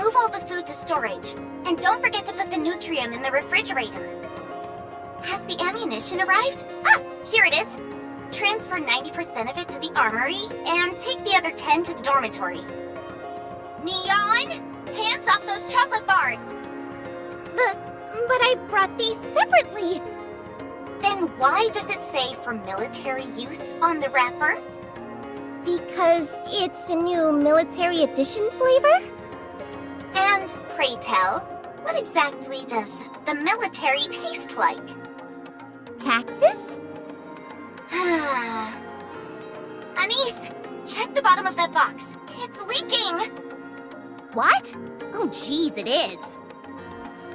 Move all the food to storage, and don't forget to put the Nutrium in the refrigerator. Has the ammunition arrived? Ah, here it is. Transfer 90% of it to the armory, and take the other 10 to the dormitory. Neon! Hands off those chocolate bars! But I brought these separately. Then why does it say for military use on the wrapper? Because it's a new military edition flavor? And pray tell, what exactly does the military taste like? Taxes? Anise, check the bottom of that box. It's leaking! What? Oh jeez, it is.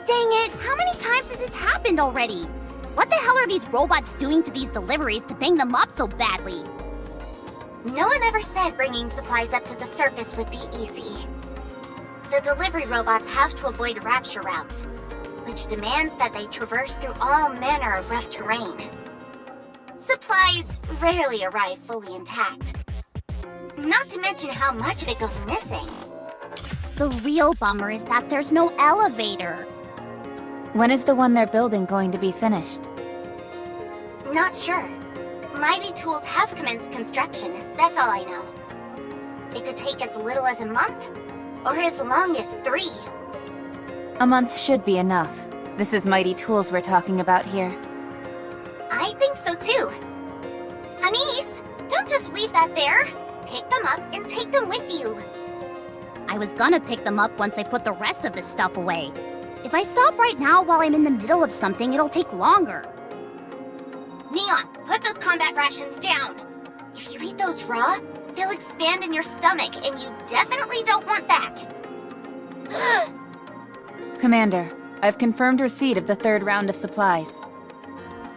Dang it, how many times has this happened already? What the hell are these robots doing to these deliveries to bang them up so badly? No one ever said bringing supplies up to the surface would be easy. The delivery robots have to avoid rapture routes, which demands that they traverse through all manner of rough terrain. Supplies rarely arrive fully intact. Not to mention how much of it goes missing. The real bummer is that there's no elevator. When is the one they're building going to be finished? Not sure. Mighty Tools have commenced construction, that's all I know. It could take as little as a month, or as long as 3. A month should be enough. This is Mighty Tools we're talking about here. I think so too. Anise, don't just leave that there. Pick them up and take them with you. I was gonna pick them up once I put the rest of this stuff away. If I stop right now while I'm in the middle of something, it'll take longer. Neon, put those combat rations down. If you eat those raw, they'll expand in your stomach, and you definitely don't want that. Commander, I've confirmed receipt of the 3rd round of supplies.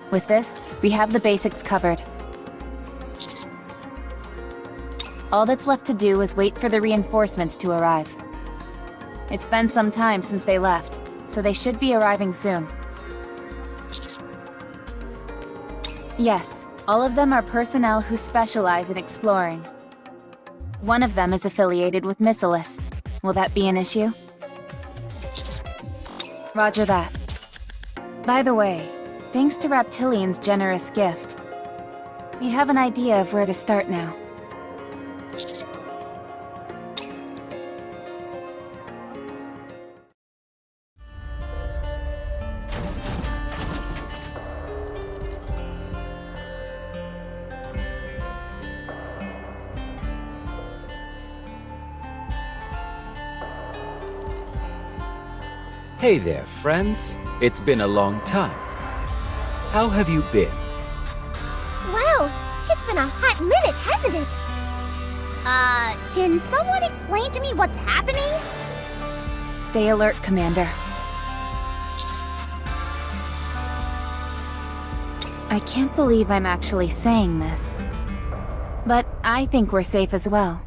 With this, we have the basics covered. All that's left to do is wait for the reinforcements to arrive. It's been some time since they left, so they should be arriving soon. Yes, all of them are personnel who specialize in exploring. One of them is affiliated with Missilis. Will that be an issue? Roger that. By the way, thanks to Reptilian's generous gift, we have an idea of where to start now. Hey there, friends. It's been a long time. How have you been? Wow, it's been a hot minute, hasn't it? Can someone explain to me what's happening? Stay alert, Commander. I can't believe I'm actually saying this. But I think we're safe as well.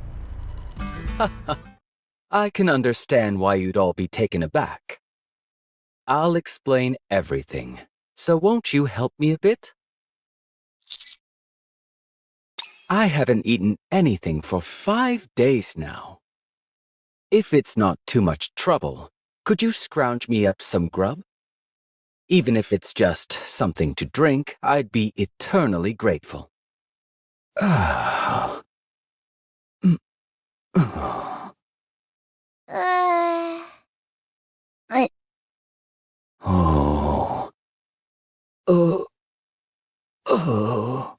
I can understand why you'd all be taken aback. I'll explain everything, so won't you help me a bit? I haven't eaten anything for 5 days now. If it's not too much trouble, could you scrounge me up some grub? Even if it's just something to drink, I'd be eternally grateful. Uh... Oh.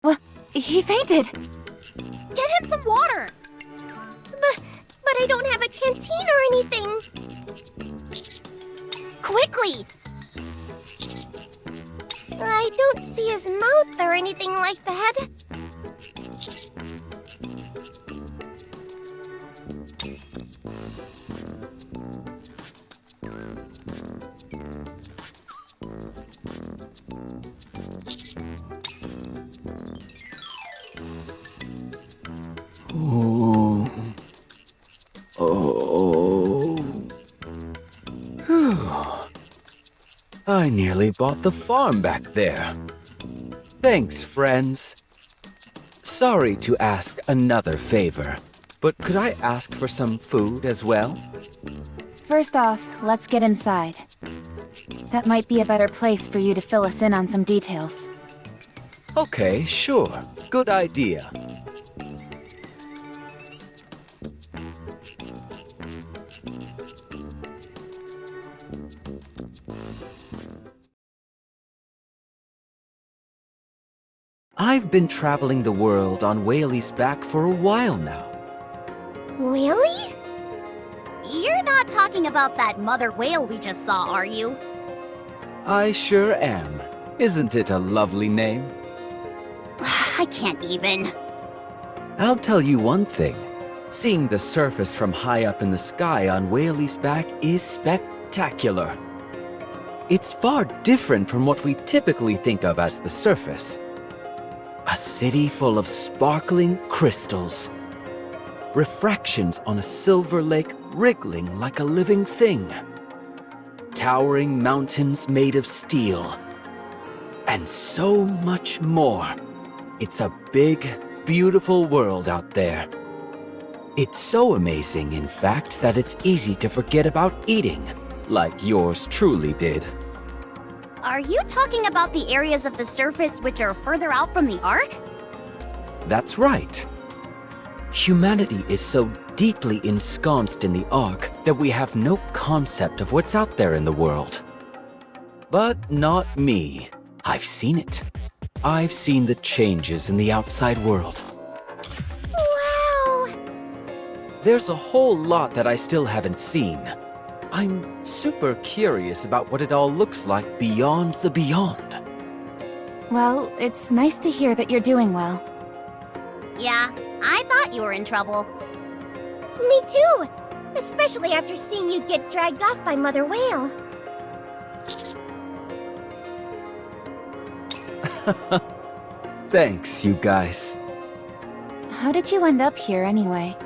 What? He fainted! Get him some water! But I don't have a canteen or anything. Quickly! I don't see his mouth or anything like that. Oh. I nearly bought the farm back there. Thanks, friends. Sorry to ask another favor, but could I ask for some food as well? First off, let's get inside. That might be a better place for you to fill us in on some details. Okay, sure. Good idea. I've been traveling the world on Whaley's back for a while now. Really? You're not talking about that mother whale we just saw, are you? I sure am. Isn't it a lovely name? I can't even. I'll tell you one thing. Seeing the surface from high up in the sky on Whaley's back is spectacular. It's far different from what we typically think of as the surface. A city full of sparkling crystals. Refractions on a silver lake wriggling like a living thing. Towering mountains made of steel. And so much more. It's a big, beautiful world out there. It's so amazing, in fact, that it's easy to forget about eating, like yours truly did. Are you talking about the areas of the surface which are further out from the Ark? That's right. Humanity is so deeply ensconced in the Ark that we have no concept of what's out there in the world. But not me. I've seen it. I've seen the changes in the outside world. Wow! There's a whole lot that I still haven't seen. I'm super curious about what it all looks like beyond the beyond. Well, it's nice to hear that you're doing well. Yeah, I thought you were in trouble. Me too! Especially after seeing you get dragged off by Mother Whale. Thanks, you guys. How did you end up here anyway?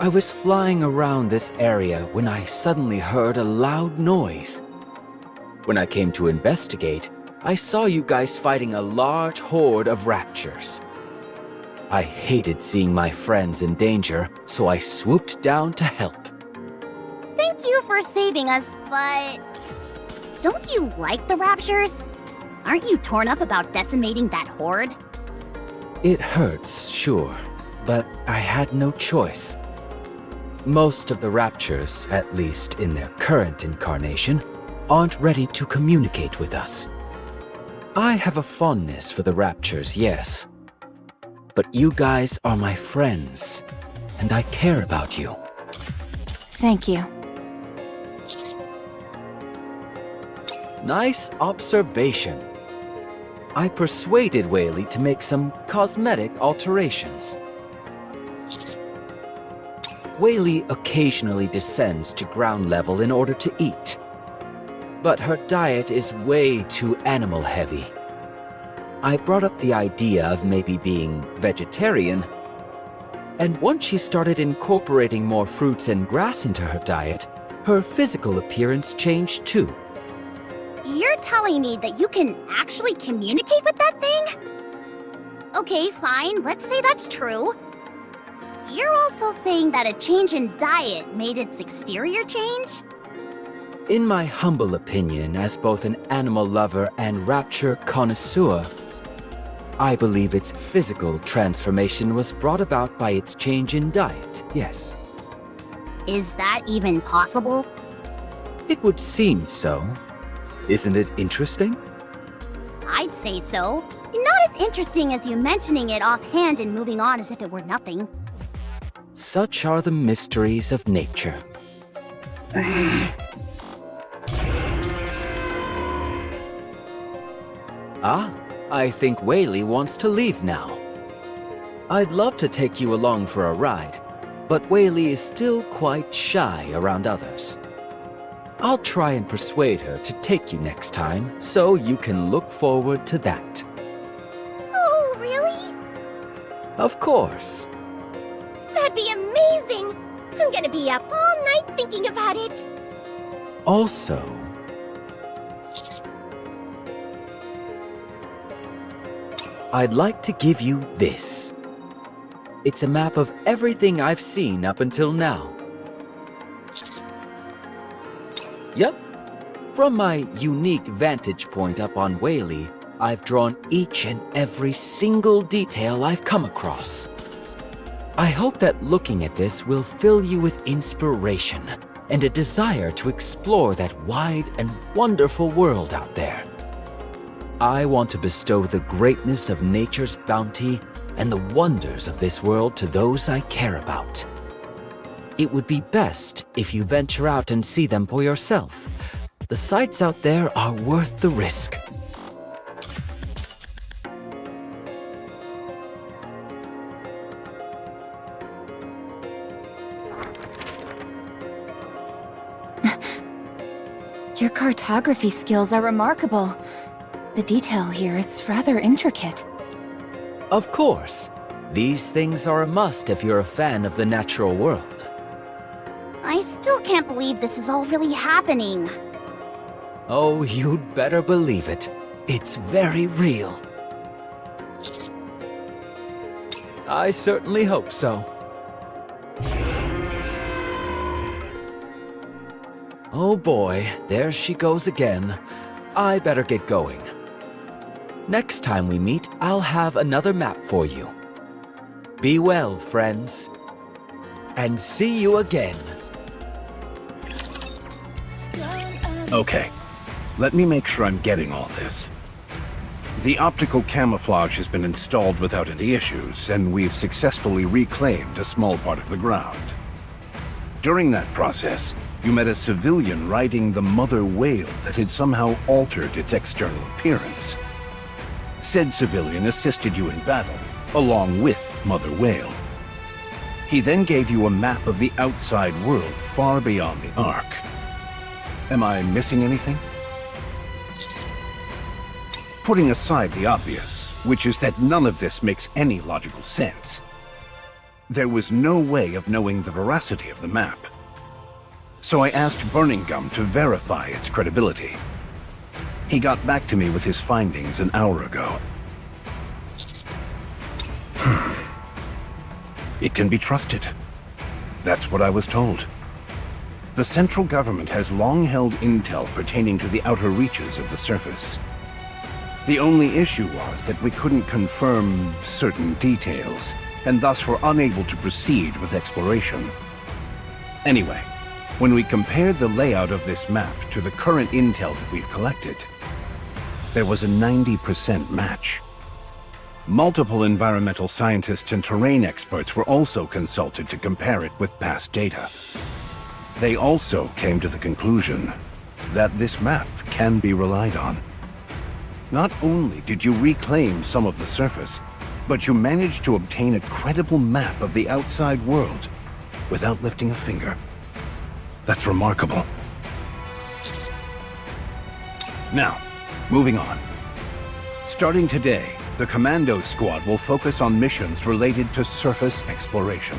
I was flying around this area when I suddenly heard a loud noise. When I came to investigate, I saw you guys fighting a large horde of raptures. I hated seeing my friends in danger, so I swooped down to help. Thank you for saving us, but... don't you like the raptures? Aren't you torn up about decimating that horde? It hurts, sure, but I had no choice. Most of the raptures, at least in their current incarnation, aren't ready to communicate with us. I have a fondness for the raptures, yes. But you guys are my friends, and I care about you. Thank you. Nice observation. I persuaded Whaley to make some cosmetic alterations. Whaley occasionally descends to ground level in order to eat. But her diet is way too animal heavy. I brought up the idea of maybe being vegetarian, and once she started incorporating more fruits and grass into her diet, her physical appearance changed too. You're telling me that you can actually communicate with that thing? Okay, fine, let's say that's true. You're also saying that a change in diet made its exterior change? In my humble opinion, as both an animal lover and rapture connoisseur, I believe its physical transformation was brought about by its change in diet, yes. Is that even possible? It would seem so. Isn't it interesting? I'd say so. Not as interesting as you mentioning it offhand and moving on as if it were nothing. Such are the mysteries of nature. I think Whaley wants to leave now. I'd love to take you along for a ride, but Whaley is still quite shy around others. I'll try and persuade her to take you next time, so you can look forward to that. Oh, really? Of course. That'd be amazing! I'm gonna be up all night thinking about it. Also, I'd like to give you this. It's a map of everything I've seen up until now. Yep. From my unique vantage point up on Whaley, I've drawn each and every single detail I've come across. I hope that looking at this will fill you with inspiration and a desire to explore that wide and wonderful world out there. I want to bestow the greatness of nature's bounty and the wonders of this world to those I care about. It would be best if you venture out and see them for yourself. The sights out there are worth the risk. Your cartography skills are remarkable. The detail here is rather intricate. Of course. These things are a must if you're a fan of the natural world. I still can't believe this is all really happening. Oh, you'd better believe it. It's very real. I certainly hope so. Oh boy, there she goes again. I better get going. Next time we meet, I'll have another map for you. Be well, friends. And see you again. Okay, let me make sure I'm getting all this. The optical camouflage has been installed without any issues, and we've successfully reclaimed a small part of the ground. During that process, you met a civilian riding the mother whale that had somehow altered its external appearance. Said civilian assisted you in battle, along with Mother Whale. He then gave you a map of the outside world far beyond the Ark. Am I missing anything? Putting aside the obvious, which is that none of this makes any logical sense, there was no way of knowing the veracity of the map. So I asked Burning Gum to verify its credibility. He got back to me with his findings an hour ago. It can be trusted. That's what I was told. The central government has long held intel pertaining to the outer reaches of the surface. The only issue was that we couldn't confirm certain details, and thus were unable to proceed with exploration. Anyway, when we compared the layout of this map to the current intel that we've collected, there was a 90% match. Multiple environmental scientists and terrain experts were also consulted to compare it with past data. They also came to the conclusion that this map can be relied on. Not only did you reclaim some of the surface, but you managed to obtain a credible map of the outside world without lifting a finger. That's remarkable. Now, moving on. Starting today, the Commando Squad will focus on missions related to surface exploration.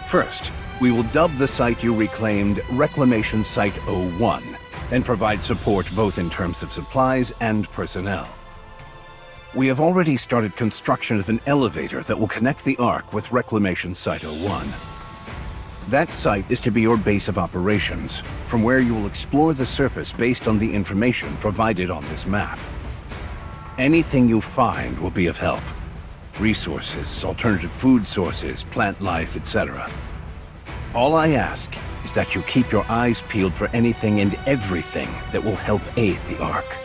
First, we will dub the site you reclaimed Reclamation Site 01 and provide support both in terms of supplies and personnel. We have already started construction of an elevator that will connect the Ark with Reclamation Site 01. That site is to be your base of operations, from where you will explore the surface based on the information provided on this map. Anything you find will be of help. Resources, alternative food sources, plant life, etc. All I ask is that you keep your eyes peeled for anything and everything that will help aid the Ark.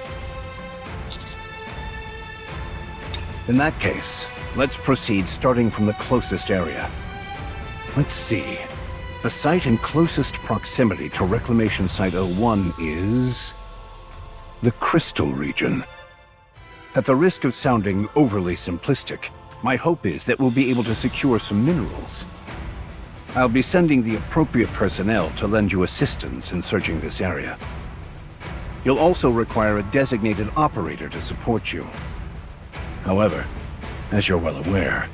In that case, let's proceed starting from the closest area. Let's see. The site in closest proximity to Reclamation Site 01 is the Crystal region. At the risk of sounding overly simplistic, my hope is that we'll be able to secure some minerals. I'll be sending the appropriate personnel to lend you assistance in searching this area. You'll also require a designated operator to support you. However, as you're well aware,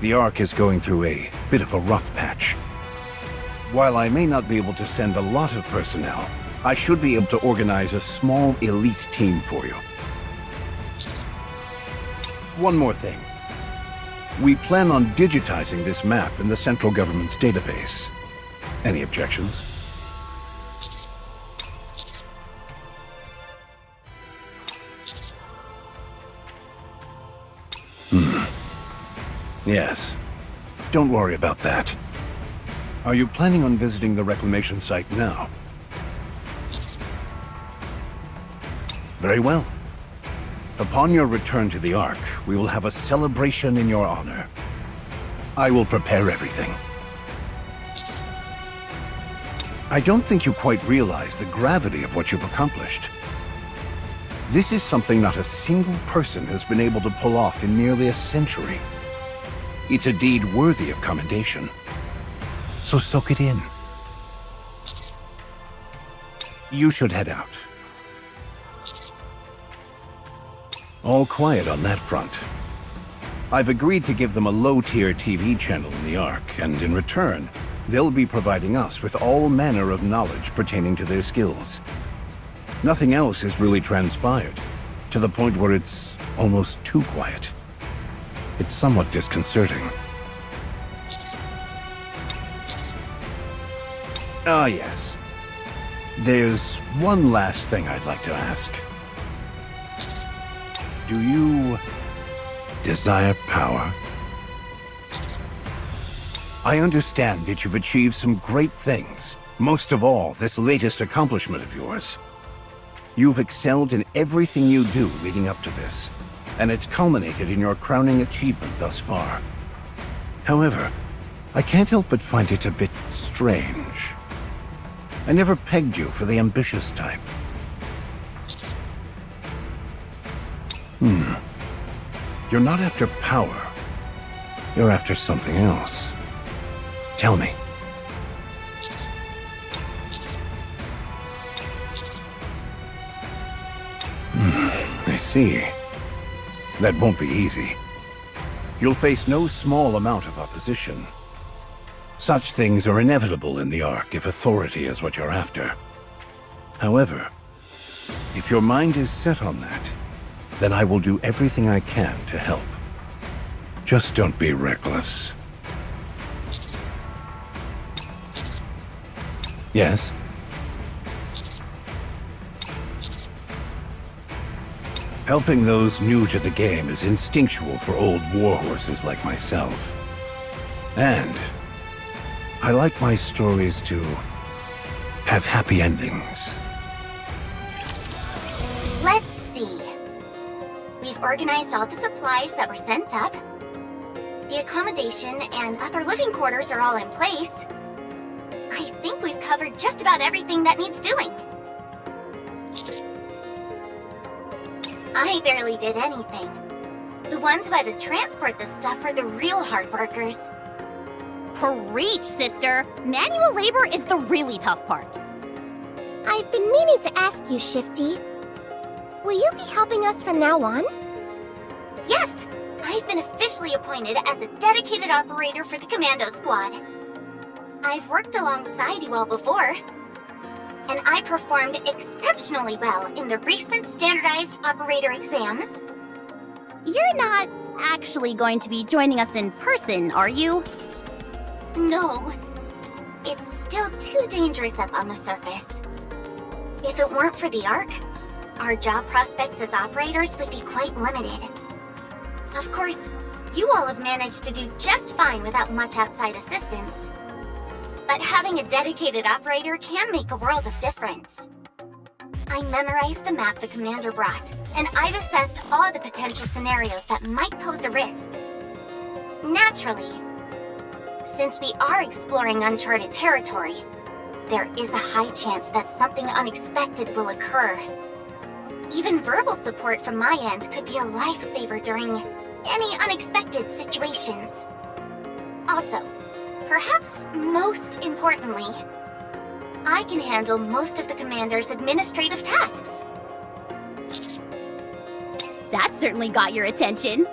the Ark is going through a bit of a rough patch. While I may not be able to send a lot of personnel, I should be able to organize a small elite team for you. One more thing. We plan on digitizing this map in the central government's database. Any objections? Yes. Don't worry about that. Are you planning on visiting the Reclamation Site now? Very well. Upon your return to the Ark, we will have a celebration in your honor. I will prepare everything. I don't think you quite realize the gravity of what you've accomplished. This is something not a single person has been able to pull off in nearly a century. It's a deed worthy of commendation. So soak it in. You should head out. All quiet on that front. I've agreed to give them a low-tier TV channel in the Ark, and in return, they'll be providing us with all manner of knowledge pertaining to their skills. Nothing else has really transpired, to the point where it's almost too quiet. It's somewhat disconcerting. Ah, yes. There's one last thing I'd like to ask. Do you desire power? I understand that you've achieved some great things. Most of all, this latest accomplishment of yours. You've excelled in everything you do leading up to this, and it's culminated in your crowning achievement thus far. However, I can't help but find it a bit strange. I never pegged you for the ambitious type. You're not after power. You're after something else. Tell me. I see. That won't be easy. You'll face no small amount of opposition. Such things are inevitable in the Ark if authority is what you're after. However, if your mind is set on that, then I will do everything I can to help. Just don't be reckless. Yes? Helping those new to the game is instinctual for old warhorses like myself. And I like my stories to have happy endings. Let's see. We've organized all the supplies that were sent up. The accommodation and other living quarters are all in place. I think we've covered just about everything that needs doing. I barely did anything. The ones who had to transport this stuff are the real hard workers. Preach, sister! Manual labor is the really tough part. I've been meaning to ask you, Shifty. Will you be helping us from now on? Yes! I've been officially appointed as a dedicated operator for the Commando Squad. I've worked alongside you all before, and I performed exceptionally well in the recent standardized operator exams. You're not actually going to be joining us in person, are you? No. It's still too dangerous up on the surface. If it weren't for the Ark, our job prospects as operators would be quite limited. Of course, you all have managed to do just fine without much outside assistance. But having a dedicated operator can make a world of difference. I memorized the map the commander brought, and I've assessed all the potential scenarios that might pose a risk. Naturally, since we are exploring uncharted territory, there is a high chance that something unexpected will occur. Even verbal support from my end could be a lifesaver during any unexpected situations. Also, perhaps most importantly, I can handle most of the commander's administrative tasks. That certainly got your attention.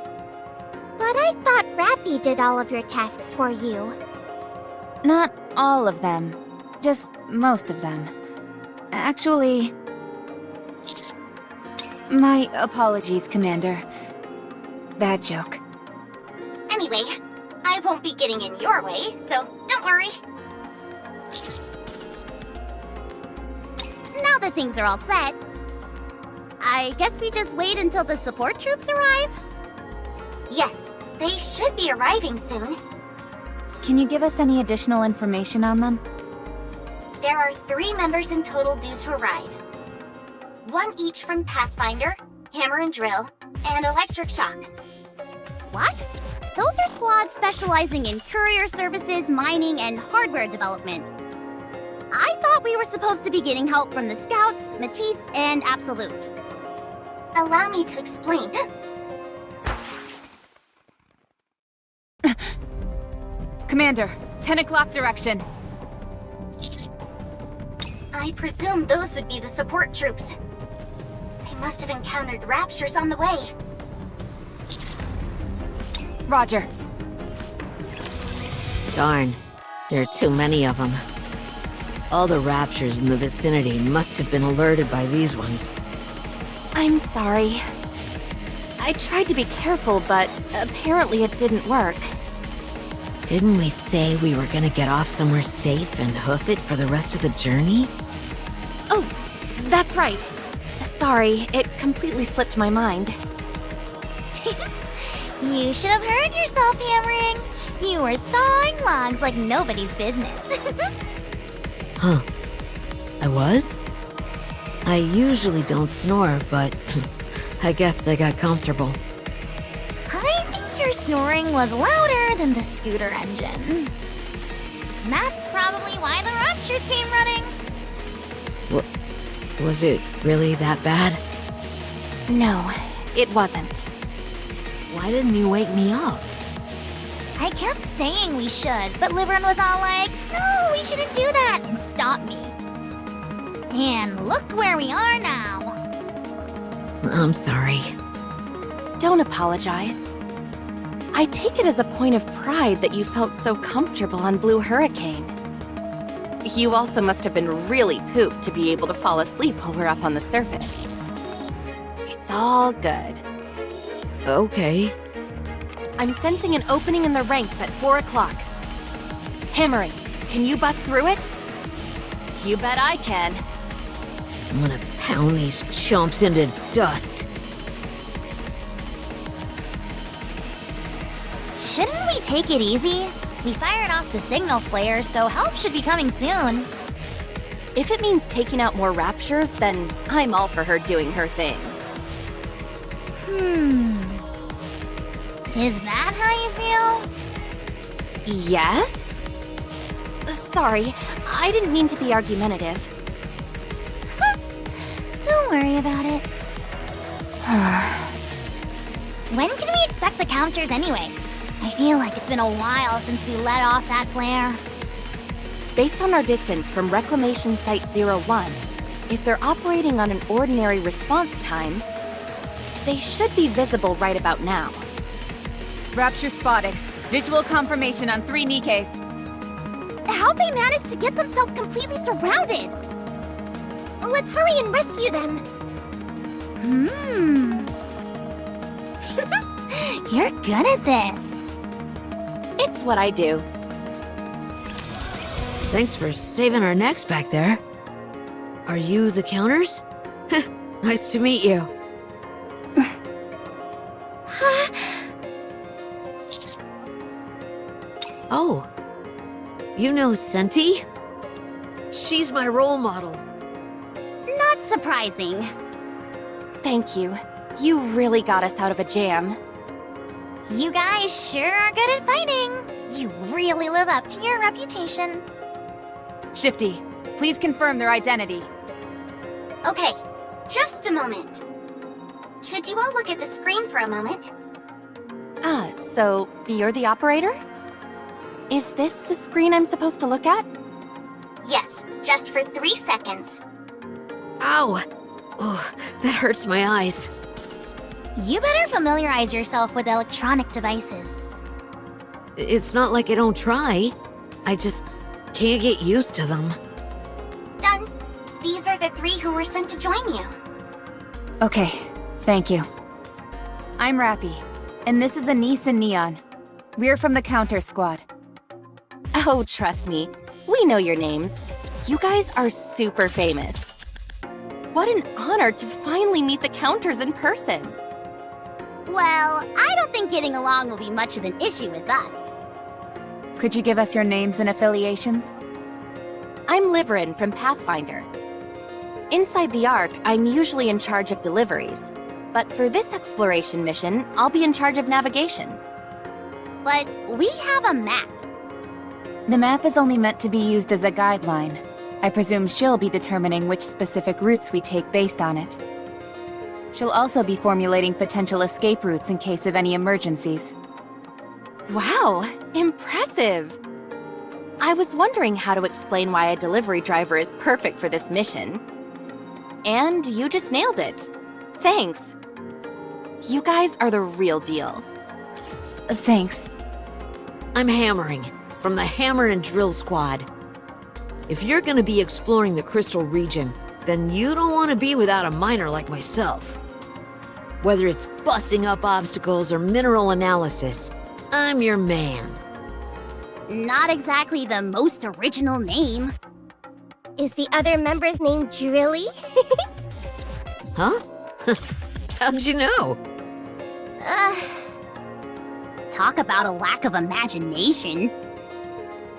But I thought Rappy did all of your tasks for you. Not all of them. Just most of them. Actually... My apologies, Commander. Bad joke. Anyway, Anyway, I won't be getting in your way, so don't worry. Now that things are all set, I guess we just wait until the support troops arrive? Yes, they should be arriving soon. Can you give us any additional information on them? There are 3 members in total due to arrive. 1 each from Pathfinder, Hammer and Drill, and Electric Shock. What? Those are squads specializing in courier services, mining, and hardware development. I thought we were supposed to be getting help from the Scouts, Matisse, and Absolute. Allow me to explain. Commander, 10 o'clock direction. I presume those would be the support troops. They must have encountered raptures on the way. Roger. Darn, there are too many of them. All the raptures in the vicinity must have been alerted by these ones. I'm sorry. I tried to be careful, but apparently it didn't work. Didn't we say we were gonna get off somewhere safe and hoof it for the rest of the journey? Oh, that's right. Sorry, it completely slipped my mind. You should have heard yourself hammering. You were sawing logs like nobody's business. Huh. I was? I usually don't snore, but I guess I got comfortable. I think your snoring was louder than the scooter engine. That's probably why the raptures came running. Was it really that bad? No, it wasn't. Why didn't you wake me up? I kept saying we should, but Liverin was all like, no, we shouldn't do that, and stopped me. And look where we are now. I'm sorry. Don't apologize. I take it as a point of pride that you felt so comfortable on Blue Hurricane. You also must have been really pooped to be able to fall asleep while we're up on the surface. It's all good. Okay. I'm sensing an opening in the ranks at 4 o'clock. Hammering, can you bust through it? You bet I can. I'm gonna pound these chumps into dust. Shouldn't we take it easy? We fired off the signal flare, so help should be coming soon. If it means taking out more raptures, then I'm all for her doing her thing. Is that how you feel? Yes? Sorry, I didn't mean to be argumentative. Don't worry about it. When can we expect the counters anyway? I feel like it's been a while since we let off that flare. Based on our distance from Reclamation Site 01, if they're operating on an ordinary response time, they should be visible right about now. Rapture spotted. Visual confirmation on 3 Nikkes. How'd they manage to get themselves completely surrounded? Let's hurry and rescue them. You're good at this. It's what I do. Thanks for saving our necks back there. Are you the counters? Nice to meet you. Oh, you know Senti? She's my role model. Not surprising. Thank you. You really got us out of a jam. You guys sure are good at fighting. You really live up to your reputation. Shifty, please confirm their identity. Okay, just a moment. Could you all look at the screen for a moment? Ah, so you're the operator? Is this the screen I'm supposed to look at? Yes, just for 3 seconds. Ow! Oh, that hurts my eyes. You better familiarize yourself with electronic devices. It's not like I don't try. I just can't get used to them. Done. These are the 3 who were sent to join you. Okay, thank you. I'm Rappy, and this is Anise and Neon. We're from the Counter Squad. Oh, trust me. We know your names. You guys are super famous. What an honor to finally meet the Counters in person. Well, I don't think getting along will be much of an issue with us. Could you give us your names and affiliations? I'm Liverin from Pathfinder. Inside the Ark, I'm usually in charge of deliveries. But for this exploration mission, I'll be in charge of navigation. But we have a map. The map is only meant to be used as a guideline. I presume she'll be determining which specific routes we take based on it. She'll also be formulating potential escape routes in case of any emergencies. Wow, impressive! I was wondering how to explain why a delivery driver is perfect for this mission. And you just nailed it. Thanks. You guys are the real deal. Thanks. I'm Hammering, from the Hammer and Drill Squad. If you're gonna be exploring the Crystal region, then you don't want to be without a miner like myself. Whether it's busting up obstacles or mineral analysis, I'm your man. Not exactly the most original name. Is the other member's name Drilly? Huh? How'd you know? Talk about a lack of imagination.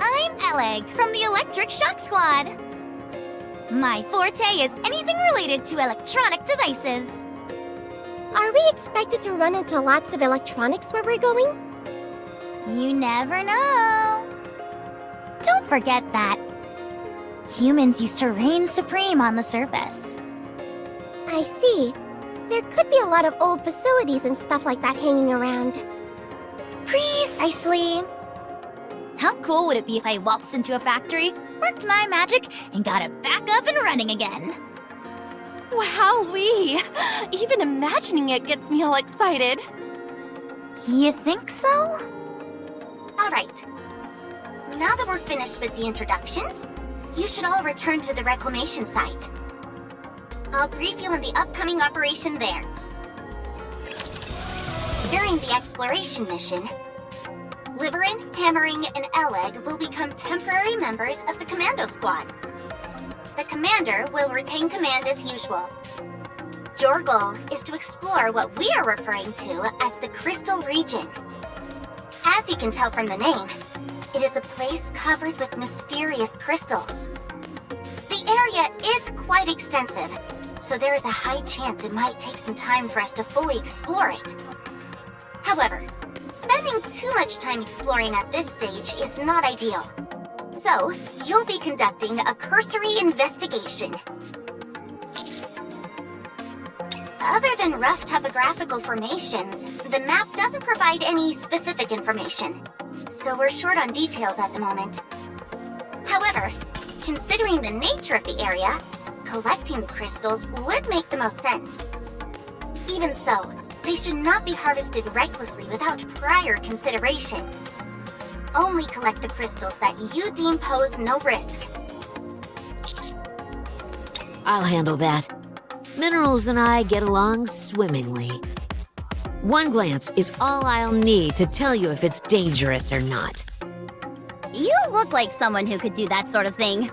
I'm Eleg from the Electric Shock Squad. My forte is anything related to electronic devices. Are we expected to run into lots of electronics where we're going? You never know. Don't forget that humans used to reign supreme on the surface. I see. There could be a lot of old facilities and stuff like that hanging around. Precisely. How cool would it be if I waltzed into a factory, worked my magic, and got it back up and running again? Wowee! Even imagining it gets me all excited. You think so? Alright. Now that we're finished with the introductions, you should all return to the Reclamation Site. I'll brief you on the upcoming operation there. During the exploration mission, Liverin, Hammering, and Eleg will become temporary members of the Commando Squad. The Commander will retain command as usual. Your goal is to explore what we are referring to as the Crystal Region. As you can tell from the name, it is a place covered with mysterious crystals. The area is quite extensive, so there is a high chance it might take some time for us to fully explore it. However, spending too much time exploring at this stage is not ideal. So, you'll be conducting a cursory investigation. Other than rough topographical formations, the map doesn't provide any specific information, so we're short on details at the moment. However, considering the nature of the area, collecting the crystals would make the most sense. Even so, they should not be harvested recklessly without prior consideration. Only collect the crystals that you deem pose no risk. I'll handle that. Minerals and I get along swimmingly. One glance is all I'll need to tell you if it's dangerous or not. You look like someone who could do that sort of thing.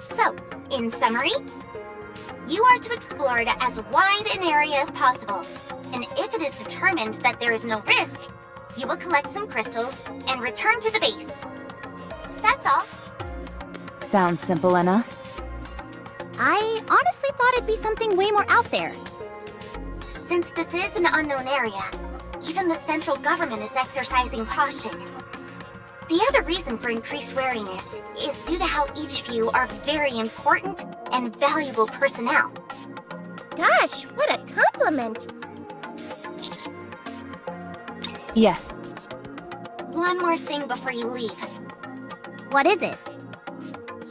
So, in summary, you are to explore it as wide an area as possible. And if it is determined that there is no risk, you will collect some crystals and return to the base. That's all. Sounds simple enough. I honestly thought it'd be something way more out there. Since this is an unknown area, even the central government is exercising caution. The other reason for increased wariness is due to how each of you are very important and valuable personnel. Gosh, what a compliment. Yes. One more thing before you leave. What is it?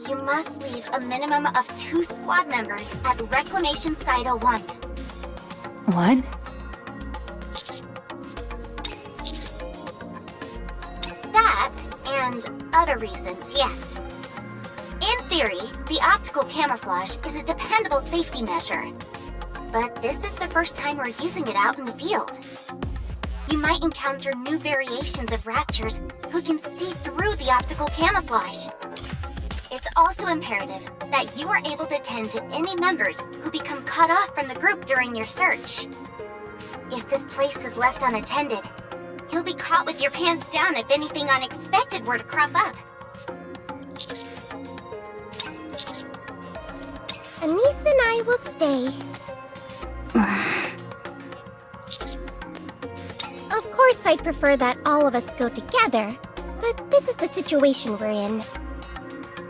You must leave a minimum of 2 squad members at Reclamation Site 01. What? That, and other reasons, yes. In theory, the optical camouflage is a dependable safety measure. But this is the first time we're using it out in the field. you might encounter new variations of raptures who can see through the optical camouflage. It's also imperative that you are able to tend to any members who become cut off from the group during your search. If this place is left unattended, you'll be caught with your pants down if anything unexpected were to crop up. Anise and I will stay. Of course, I'd prefer that all of us go together, but this is the situation we're in.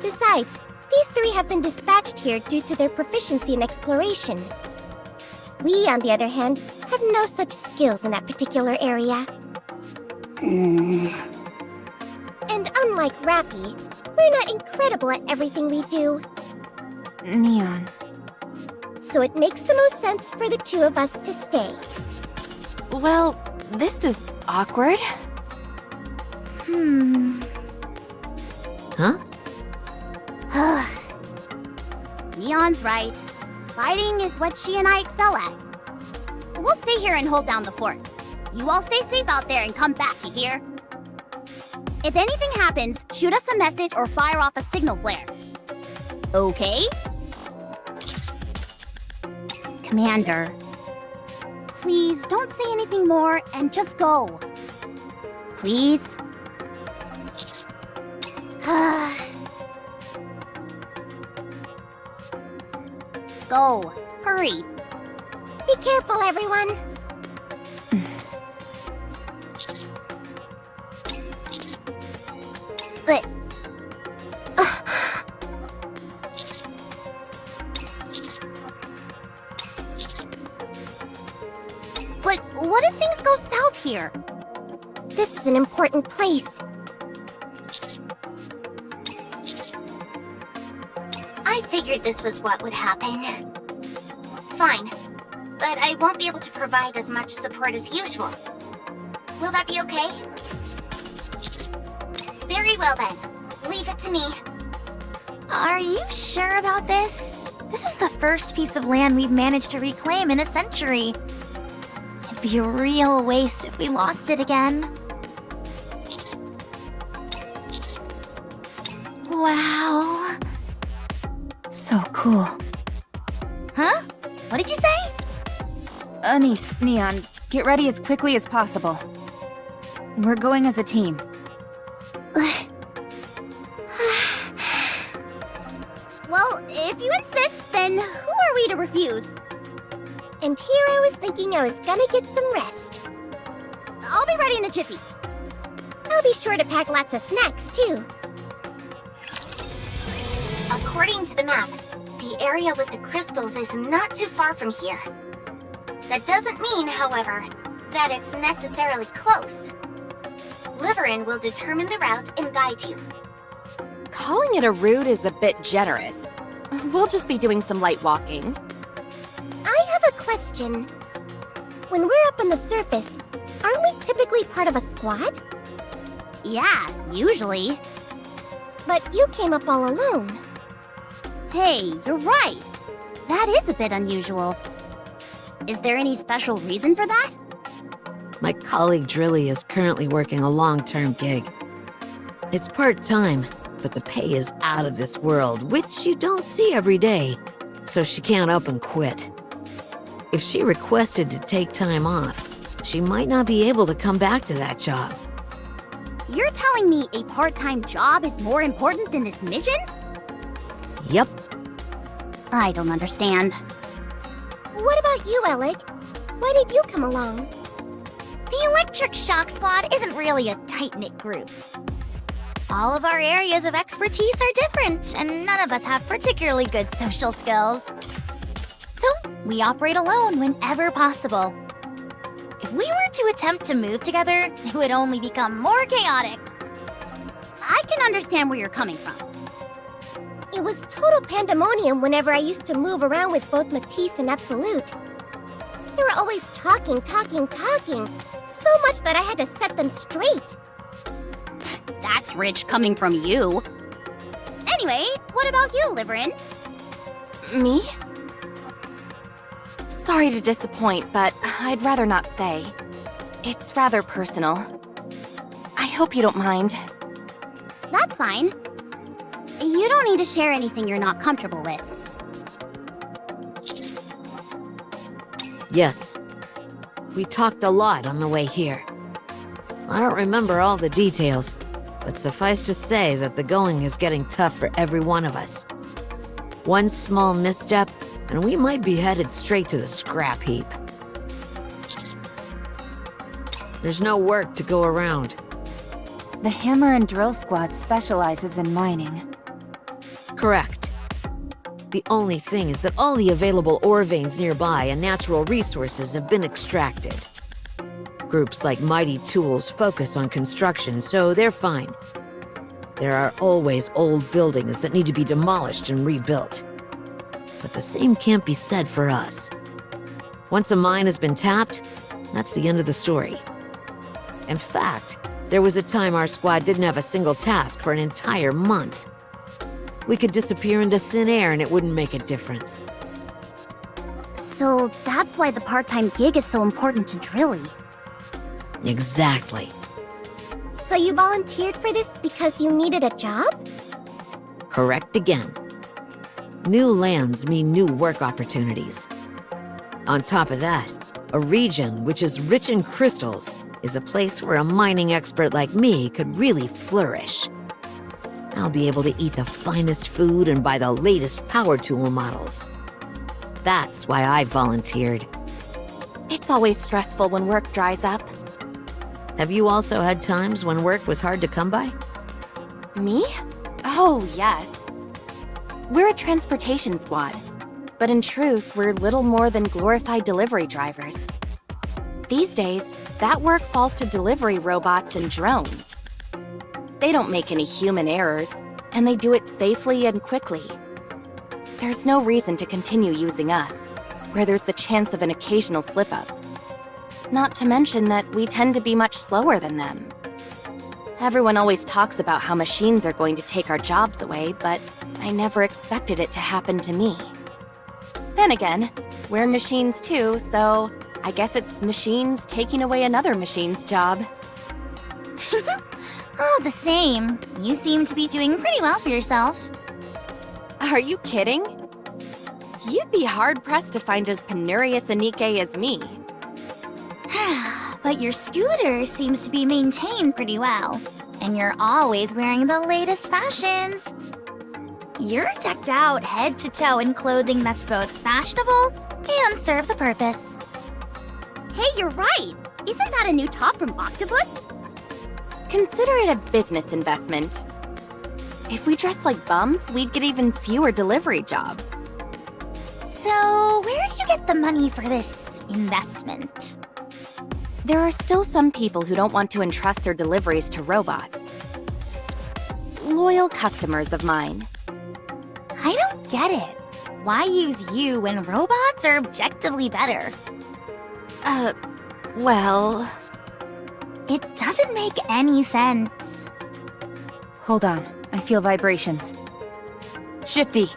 Besides, these three have been dispatched here due to their proficiency in exploration. We, on the other hand, have no such skills in that particular area. And unlike Rappy, we're not incredible at everything we do. Neon. So it makes the most sense for the two of us to stay. Well, this is awkward. Huh? Neon's right. Fighting is what she and I excel at. We'll stay here and hold down the fort. You all stay safe out there and come back, you hear? If anything happens, shoot us a message or fire off a signal flare. Okay? Commander, please don't say anything more and just go. Please? Go. Hurry. Be careful, everyone. But what if things go south here? This is an important place. I figured this was what would happen. Fine, but I won't be able to provide as much support as usual. Will that be okay? Very well then. Leave it to me. Are you sure about this? This is the first piece of land we've managed to reclaim in a century. It'd be a real waste if we lost it again. Wow. So cool. Huh? What did you say? Anise, Neon, get ready as quickly as possible. We're going as a team. Well, if you insist, then who are we to refuse? And here I was thinking I was gonna get some rest. I'll be ready in a jiffy. I'll be sure to pack lots of snacks, too. According to the map, the area with the crystals is not too far from here. That doesn't mean, however, that it's necessarily close. Liverin will determine the route and guide you. Calling it a route is a bit generous. We'll just be doing some light walking. I have a question. When we're up on the surface, aren't we typically part of a squad? Yeah, usually. But you came up all alone. Hey, you're right. That is a bit unusual. Is there any special reason for that? My colleague Drilly is currently working a long-term gig. It's part-time, but the pay is out of this world, which you don't see every day, so she can't up and quit. If she requested to take time off, she might not be able to come back to that job. You're telling me a part-time job is more important than this mission? Yep. I don't understand. What about you, Alec? Why did you come along? The Electric Shock Squad isn't really a tight-knit group. All of our areas of expertise are different, and none of us have particularly good social skills. So, we operate alone whenever possible. If we were to attempt to move together, it would only become more chaotic. I can understand where you're coming from. It was total pandemonium whenever I used to move around with both Matisse and Absolute. They were always talking, so much that I had to set them straight. That's rich coming from you. Anyway, what about you, Liverin? Me? Sorry to disappoint, but I'd rather not say. It's rather personal. I hope you don't mind. That's fine. You don't need to share anything you're not comfortable with. Yes. We talked a lot on the way here. I don't remember all the details, but suffice to say that the going is getting tough for every one of us. One small misstep, and we might be headed straight to the scrap heap. There's no work to go around. The Hammer and Drill Squad specializes in mining. Correct. The only thing is that all the available ore veins nearby and natural resources have been extracted. Groups like Mighty Tools focus on construction, so they're fine. There are always old buildings that need to be demolished and rebuilt. But the same can't be said for us. Once a mine has been tapped, that's the end of the story. In fact, there was a time our squad didn't have a single task for an entire month. We could disappear into thin air and it wouldn't make a difference. So that's why the part-time gig is so important to Drilly. Exactly. So you volunteered for this because you needed a job? Correct again. New lands mean new work opportunities. On top of that, a region which is rich in crystals is a place where a mining expert like me could really flourish. I'll be able to eat the finest food and buy the latest power tool models. That's why I volunteered. It's always stressful when work dries up. Have you also had times when work was hard to come by? Me? Oh, yes. We're a transportation squad, but in truth, we're little more than glorified delivery drivers. These days, that work falls to delivery robots and drones. They don't make any human errors, and they do it safely and quickly. There's no reason to continue using us, where there's the chance of an occasional slip-up. Not to mention that we tend to be much slower than them. Everyone always talks about how machines are going to take our jobs away, but I never expected it to happen to me. Then again, we're machines too, so I guess it's machines taking away another machine's job. Oh, the same. You seem to be doing pretty well for yourself. Are you kidding? You'd be hard-pressed to find as penurious a Nikke as me. But your scooter seems to be maintained pretty well. And you're always wearing the latest fashions. You're decked out head to toe in clothing that's both fashionable and serves a purpose. Hey, you're right! Isn't that a new top from Octopus? Consider it a business investment. If we dressed like bums, we'd get even fewer delivery jobs. So, where do you get the money for this investment? There are still some people who don't want to entrust their deliveries to robots. Loyal customers of mine. I don't get it. Why use you when robots are objectively better? Well... It doesn't make any sense. Hold on, I feel vibrations. Shifty!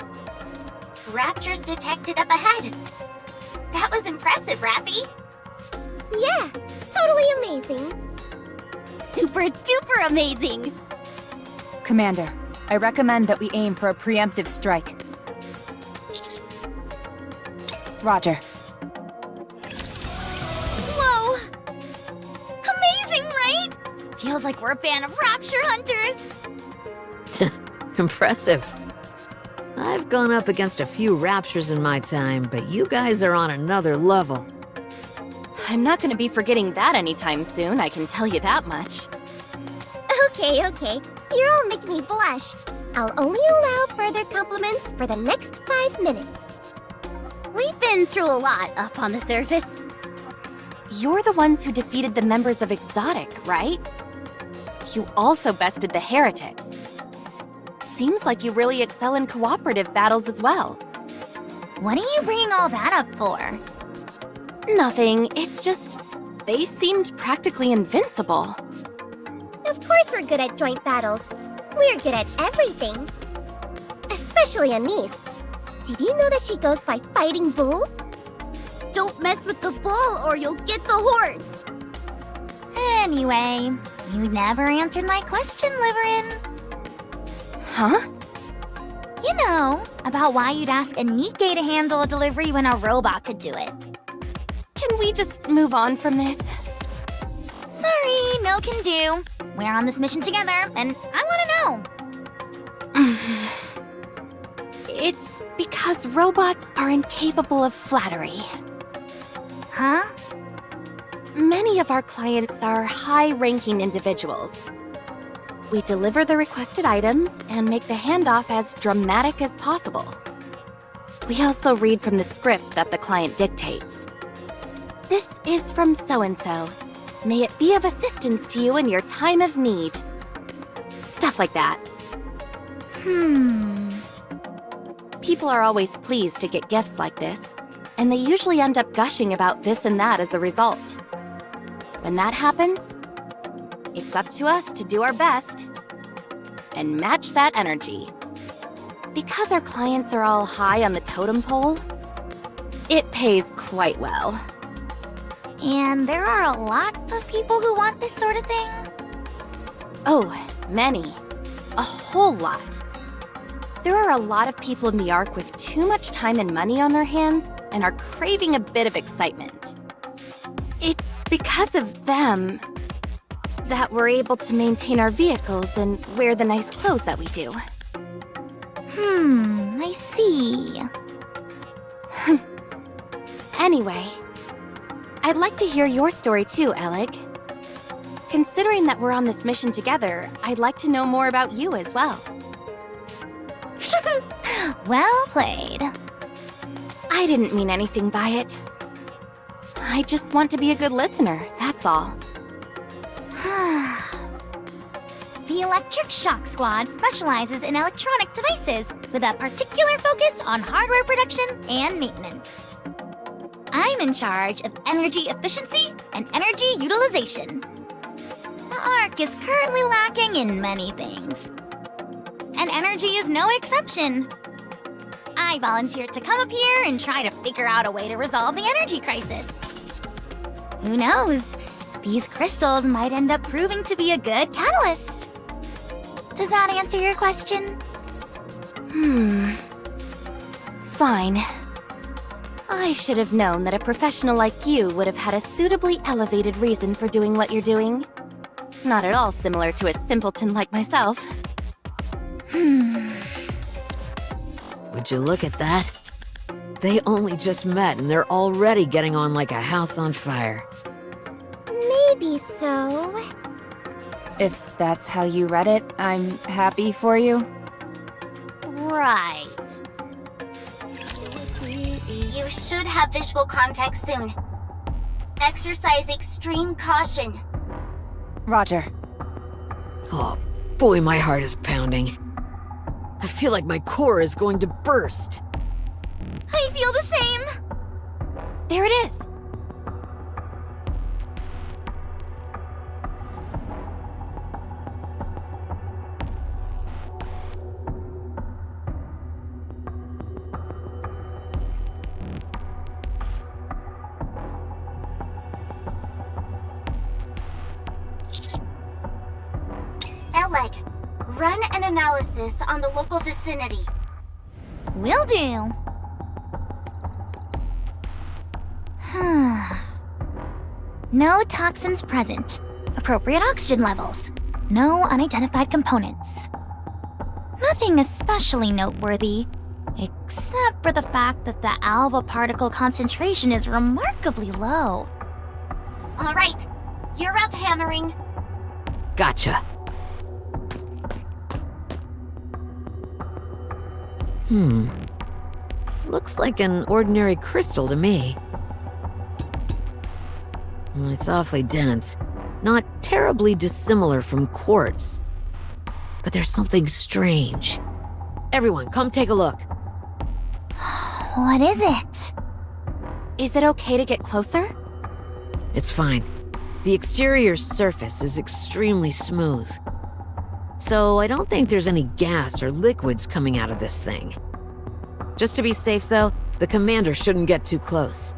Raptors detected up ahead. That was impressive, Rappy. Yeah, totally amazing. Super duper amazing! Commander, I recommend that we aim for a preemptive strike. Roger. Whoa! Amazing, right? Feels like we're a band of rapture hunters. Impressive. I've gone up against a few raptures in my time, but you guys are on another level. I'm not gonna be forgetting that anytime soon, I can tell you that much. Okay, you're all making me blush. I'll only allow further compliments for the next 5 minutes. We've been through a lot up on the surface. You're the ones who defeated the members of Exotic, right? You also bested the heretics. Seems like you really excel in cooperative battles as well. What are you bringing all that up for? Nothing, it's just... they seemed practically invincible. Of course we're good at joint battles. We're good at everything. Especially Anise. Did you know that she goes by Fighting Bull? Don't mess with the bull or you'll get the horns. Anyway, you never answered my question, Liverin. Huh? You know, about why you'd ask a Nikke to handle a delivery when a robot could do it. Can we just move on from this? Sorry, no can do. We're on this mission together, and I want to know. It's because robots are incapable of flattery. Huh? Many of our clients are high-ranking individuals. We deliver the requested items and make the handoff as dramatic as possible. We also read from the script that the client dictates. This is from so-and-so. May it be of assistance to you in your time of need. Stuff like that. People are always pleased to get gifts like this, and they usually end up gushing about this and that as a result. When that happens, it's up to us to do our best and match that energy. Because our clients are all high on the totem pole, it pays quite well. And there are a lot of people who want this sort of thing? Oh, many. A whole lot. There are a lot of people in the Ark with too much time and money on their hands and are craving a bit of excitement. It's because of them that we're able to maintain our vehicles and wear the nice clothes that we do. I see. Anyway, I'd like to hear your story too, Alec. Considering that we're on this mission together, I'd like to know more about you as well. Well played. I didn't mean anything by it. I just want to be a good listener, that's all. The Electric Shock Squad specializes in electronic devices with a particular focus on hardware production and maintenance. I'm in charge of energy efficiency and energy utilization. The Ark is currently lacking in many things, and energy is no exception. I volunteered to come up here and try to figure out a way to resolve the energy crisis. Who knows? These crystals might end up proving to be a good catalyst. Does that answer your question? Fine. I should have known that a professional like you would have had a suitably elevated reason for doing what you're doing. Not at all similar to a simpleton like myself. Would you look at that? They only just met and they're already getting on like a house on fire. Maybe so. If that's how you read it, I'm happy for you. Right. You should have visual contact soon. Exercise extreme caution. Roger. Oh, boy, my heart is pounding. I feel like my core is going to burst. I feel the same. There it is! Eleg, run an analysis on the local vicinity. Will do. No toxins present. Appropriate oxygen levels. No unidentified components. Nothing especially noteworthy, except for the fact that the alpha particle concentration is remarkably low. All right, you're up, hammering. Gotcha. Looks like an ordinary crystal to me. It's awfully dense. Not terribly dissimilar from quartz. But there's something strange. Everyone, come take a look. What is it? Is it okay to get closer? It's fine. The exterior surface is extremely smooth. So I don't think there's any gas or liquids coming out of this thing. Just to be safe, though, the commander shouldn't get too close.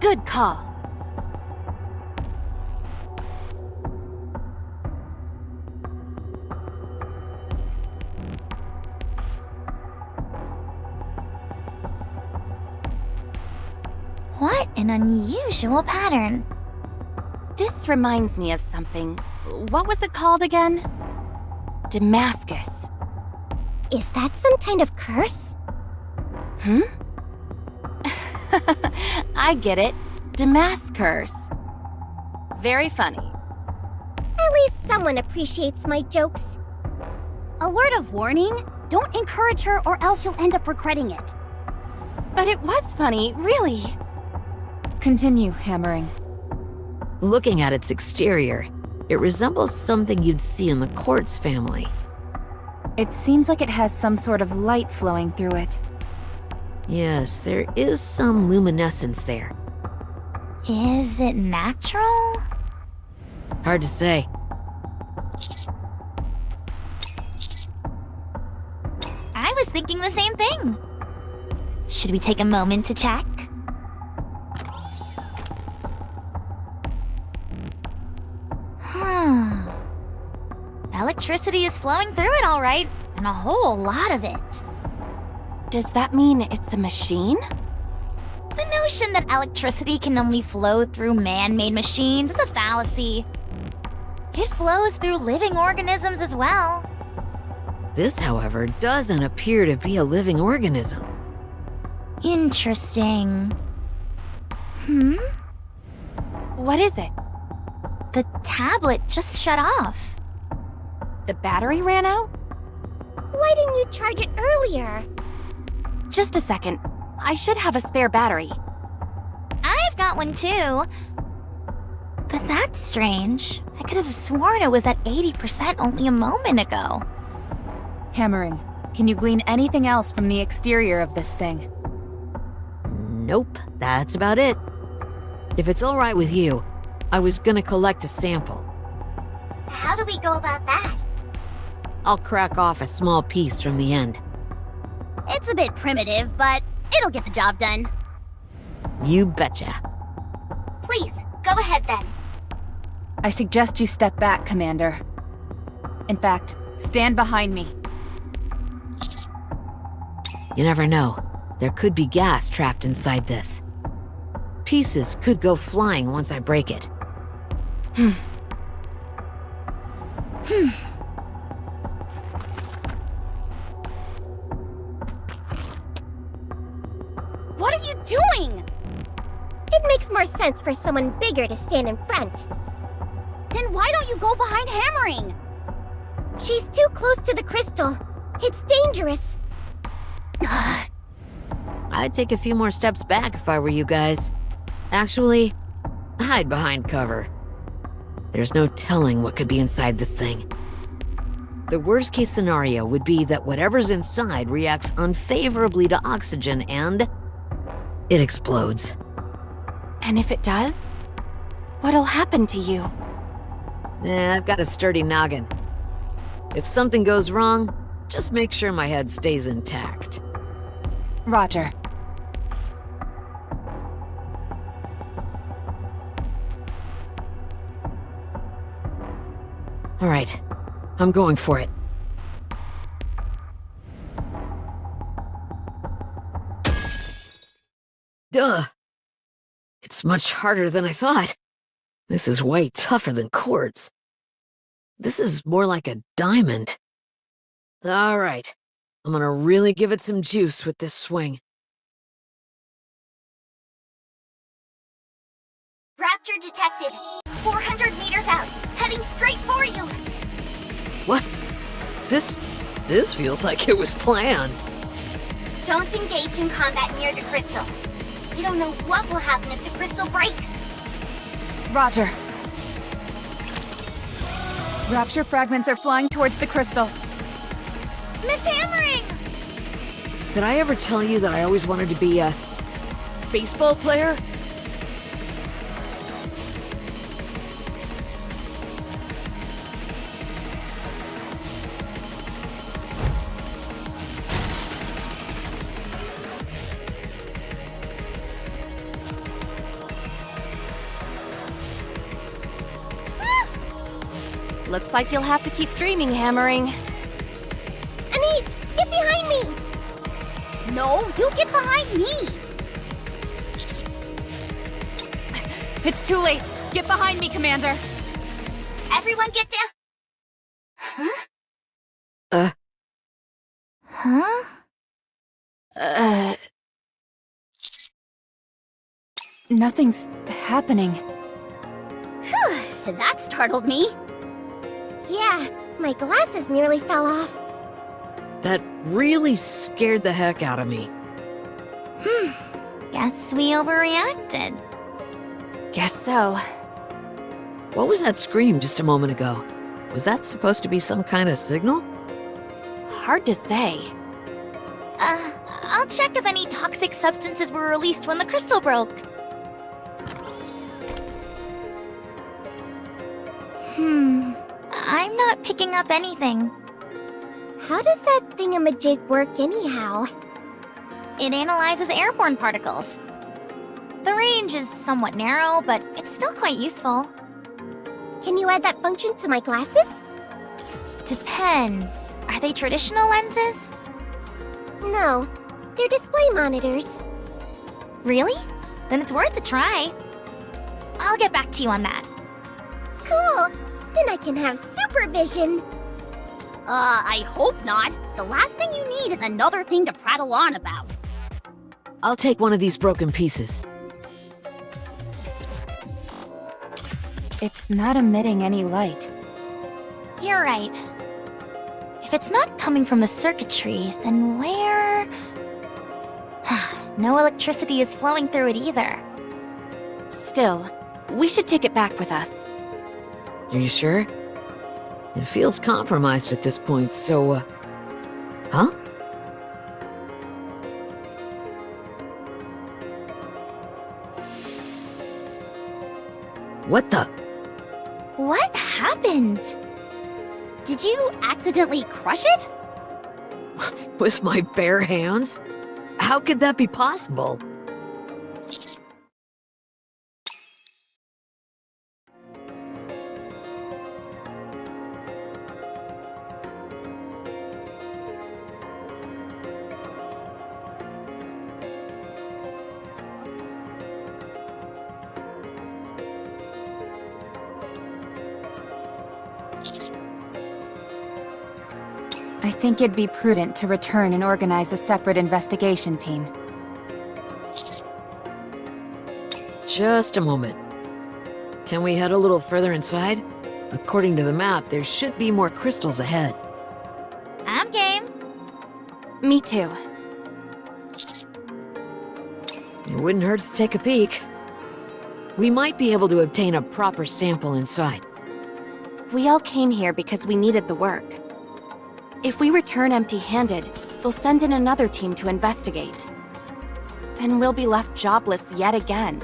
Good call. What an unusual pattern. This reminds me of something. What was it called again? Damascus. Is that some kind of curse? Hmm? I get it. Damascus. Very funny. At least someone appreciates my jokes. A word of warning, don't encourage her or else you'll end up regretting it. But it was funny, really. Continue hammering. Looking at its exterior, it resembles something you'd see in the Quartz family. It seems like it has some sort of light flowing through it. Yes, there is some luminescence there. Is it natural? Hard to say. I was thinking the same thing. Should we take a moment to check? Electricity is flowing through it all right, and a whole lot of it. Does that mean it's a machine? The notion that electricity can only flow through man-made machines is a fallacy. It flows through living organisms as well. This, however, doesn't appear to be a living organism. Interesting. What is it? The tablet just shut off. The battery ran out? Why didn't you charge it earlier? Just a second. I should have a spare battery. I've got one too. But that's strange. I could have sworn it was at 80% only a moment ago. Hammering. Can you glean anything else from the exterior of this thing? Nope, that's about it. If it's all right with you, I was gonna collect a sample. How do we go about that? I'll crack off a small piece from the end. It's a bit primitive, but it'll get the job done. You betcha. Please, go ahead then. I suggest you step back, Commander. In fact, stand behind me. You never know. There could be gas trapped inside this. Pieces could go flying once I break it. What are you doing? It makes more sense for someone bigger to stand in front. Then why don't you go behind hammering? She's too close to the crystal. It's dangerous. I'd take a few more steps back if I were you guys. Actually, hide behind cover. There's no telling what could be inside this thing. The worst case scenario would be that whatever's inside reacts unfavorably to oxygen and it explodes. And if it does? What'll happen to you? I've got a sturdy noggin. If something goes wrong, just make sure my head stays intact. Roger. All right, I'm going for it. Duh! It's much harder than I thought. This is way tougher than quartz. This is more like a diamond. All right, I'm gonna really give it some juice with this swing. Rapture detected. 400 meters out, heading straight for you. What? This feels like it was planned. Don't engage in combat near the crystal. We don't know what will happen if the crystal breaks. Roger. Rapture fragments are flying towards the crystal. Miss Hammering! Did I ever tell you that I always wanted to be a baseball player? Looks like you'll have to keep dreaming, hammering. Anise, get behind me! No, you get behind me! It's too late. Get behind me, Commander. Everyone get down. Huh? Huh? Nothing's happening. Phew, that startled me. Yeah, my glasses nearly fell off. That really scared the heck out of me. Guess we overreacted. Guess so. What was that scream just a moment ago? Was that supposed to be some kind of signal? Hard to say. I'll check if any toxic substances were released when the crystal broke. I'm not picking up anything. How does that thingamajig work anyhow? It analyzes airborne particles. The range is somewhat narrow, but it's still quite useful. Can you add that function to my glasses? Depends. Are they traditional lenses? No, they're display monitors. Really? Then it's worth a try. I'll get back to you on that. Cool! Then I can have supervision. I hope not. The last thing you need is another thing to prattle on about. I'll take one of these broken pieces. It's not emitting any light. You're right. If it's not coming from the circuitry, then where... No electricity is flowing through it either. Still, we should take it back with us. Are you sure? It feels compromised at this point, so, Huh? What the? What happened? Did you accidentally crush it? With my bare hands? How could that be possible? I think it'd be prudent to return and organize a separate investigation team. Just a moment. Can we head a little further inside? According to the map, there should be more crystals ahead. I'm game. Me too. It wouldn't hurt to take a peek. We might be able to obtain a proper sample inside. We all came here because we needed the work. If we return empty-handed, they'll send in another team to investigate. Then we'll be left jobless yet again.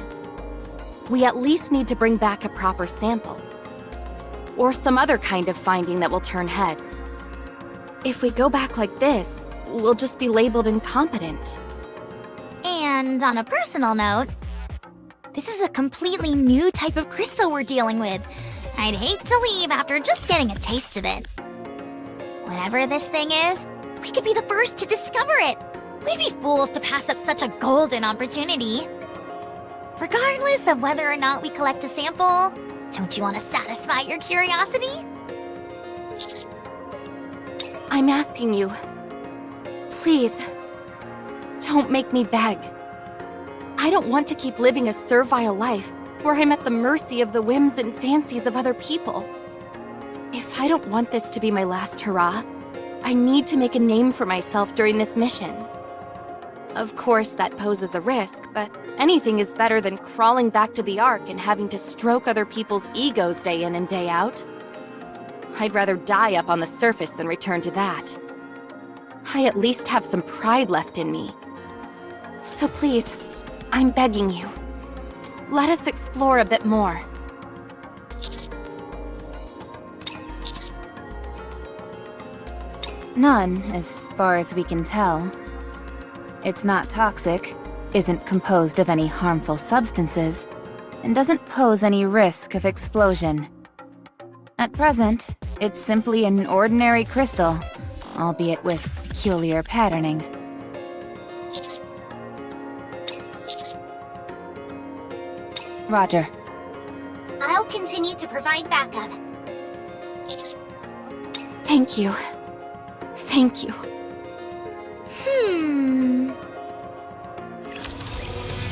We at least need to bring back a proper sample. Or some other kind of finding that will turn heads. If we go back like this, we'll just be labeled incompetent. And on a personal note, this is a completely new type of crystal we're dealing with. I'd hate to leave after just getting a taste of it. Whatever this thing is, we could be the first to discover it. We'd be fools to pass up such a golden opportunity. Regardless of whether or not we collect a sample, don't you want to satisfy your curiosity? I'm asking you. Please, don't make me beg. I don't want to keep living a servile life where I'm at the mercy of the whims and fancies of other people. If I don't want this to be my last hurrah, I need to make a name for myself during this mission. Of course, that poses a risk, but anything is better than crawling back to the Ark and having to stroke other people's egos day in and day out. I'd rather die up on the surface than return to that. I at least have some pride left in me. So please, I'm begging you. Let us explore a bit more. None, as far as we can tell. It's not toxic, isn't composed of any harmful substances, and doesn't pose any risk of explosion. At present, it's simply an ordinary crystal, albeit with peculiar patterning. Roger. I'll continue to provide backup. Thank you. Thank you.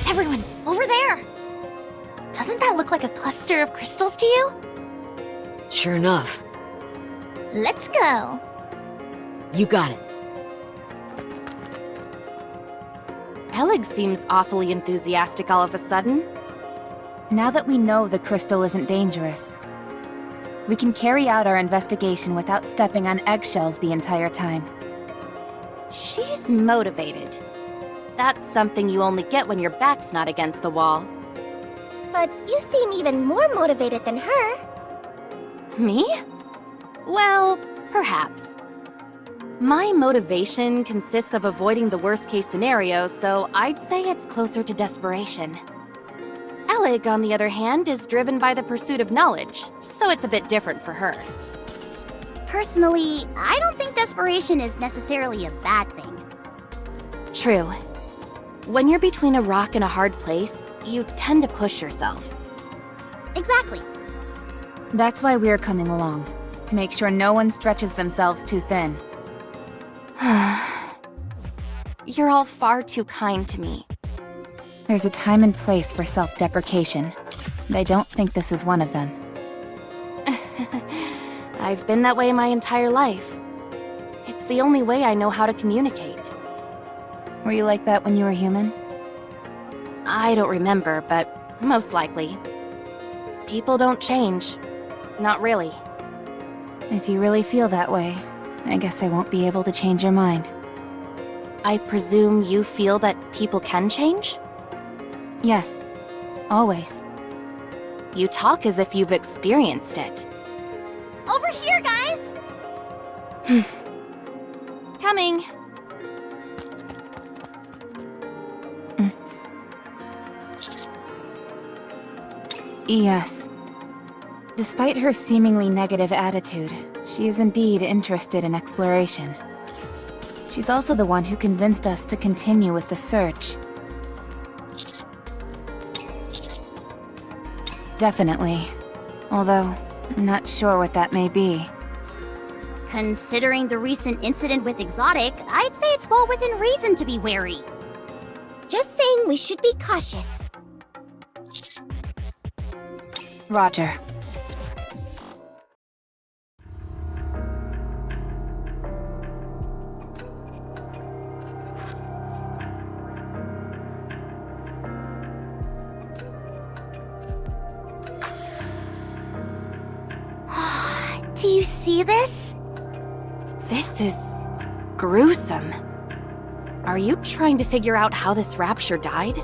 Everyone, over there! Doesn't that look like a cluster of crystals to you? Sure enough. Let's go! You got it. Eleg seems awfully enthusiastic all of a sudden. Now that we know the crystal isn't dangerous, we can carry out our investigation without stepping on eggshells the entire time. She's motivated. That's something you only get when your back's not against the wall. But you seem even more motivated than her. Me? Well, perhaps. My motivation consists of avoiding the worst-case scenario, so I'd say it's closer to desperation. Eleg, on the other hand, is driven by the pursuit of knowledge, so it's a bit different for her. Personally, I don't think desperation is necessarily a bad thing. True. When you're between a rock and a hard place, you tend to push yourself. Exactly. That's why we're coming along, to make sure no one stretches themselves too thin. You're all far too kind to me. There's a time and place for self-deprecation, and I don't think this is one of them. I've been that way my entire life. It's the only way I know how to communicate. Were you like that when you were human? I don't remember, but most likely. People don't change. Not really. If you really feel that way, I guess I won't be able to change your mind. I presume you feel that people can change? Yes, always. You talk as if you've experienced it. Over here, guys! Coming. Yes. Despite her seemingly negative attitude, she is indeed interested in exploration. She's also the one who convinced us to continue with the search. Definitely. Although, I'm not sure what that may be. Considering the recent incident with Exotic, I'd say it's well within reason to be wary. Just saying we should be cautious. Roger. Do you see this? This is gruesome. Are you trying to figure out how this rapture died?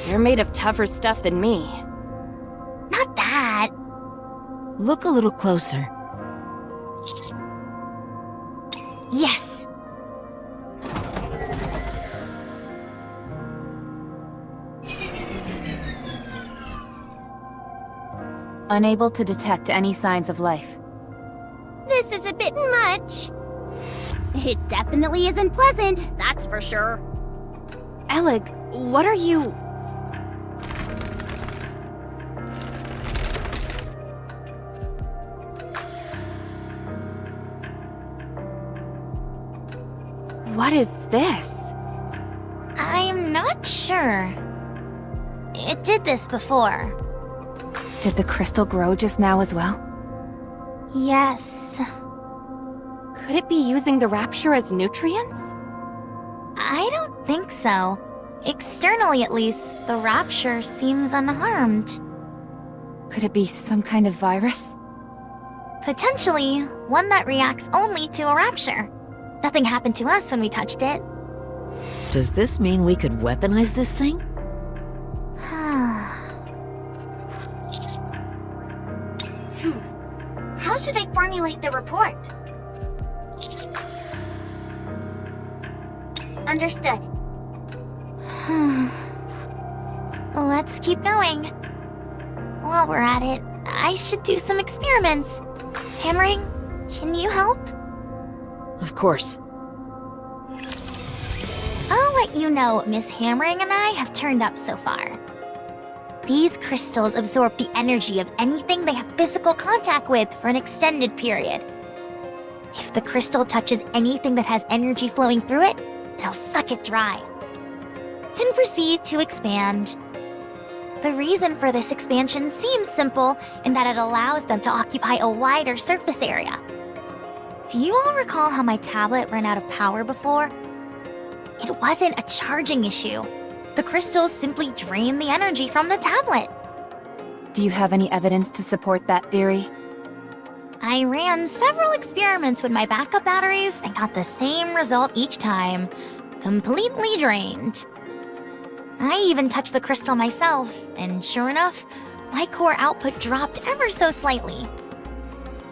You're made of tougher stuff than me. Not that. Look a little closer. Yes. Unable to detect any signs of life. This is a bit much. It definitely isn't pleasant, that's for sure. Eleg, what are you... What is this? I'm not sure. It did this before. Did the crystal grow just now as well? Yes. Could it be using the rapture as nutrients? I don't think so. Externally, at least, the rapture seems unharmed. Could it be some kind of virus? Potentially, one that reacts only to a rapture. Nothing happened to us when we touched it. Does this mean we could weaponize this thing? How should I formulate the report? Understood. Let's keep going. While we're at it, I should do some experiments. Hammering, can you help? Of course. I'll let you know what Miss Hammering and I have turned up so far. These crystals absorb the energy of anything they have physical contact with for an extended period. If the crystal touches anything that has energy flowing through it, it'll suck it dry and proceed to expand. The reason for this expansion seems simple in that it allows them to occupy a wider surface area. Do you all recall how my tablet ran out of power before? It wasn't a charging issue. The crystals simply drain the energy from the tablet. Do you have any evidence to support that theory? I ran several experiments with my backup batteries and got the same result each time. Completely drained. I even touched the crystal myself, and sure enough, my core output dropped ever so slightly.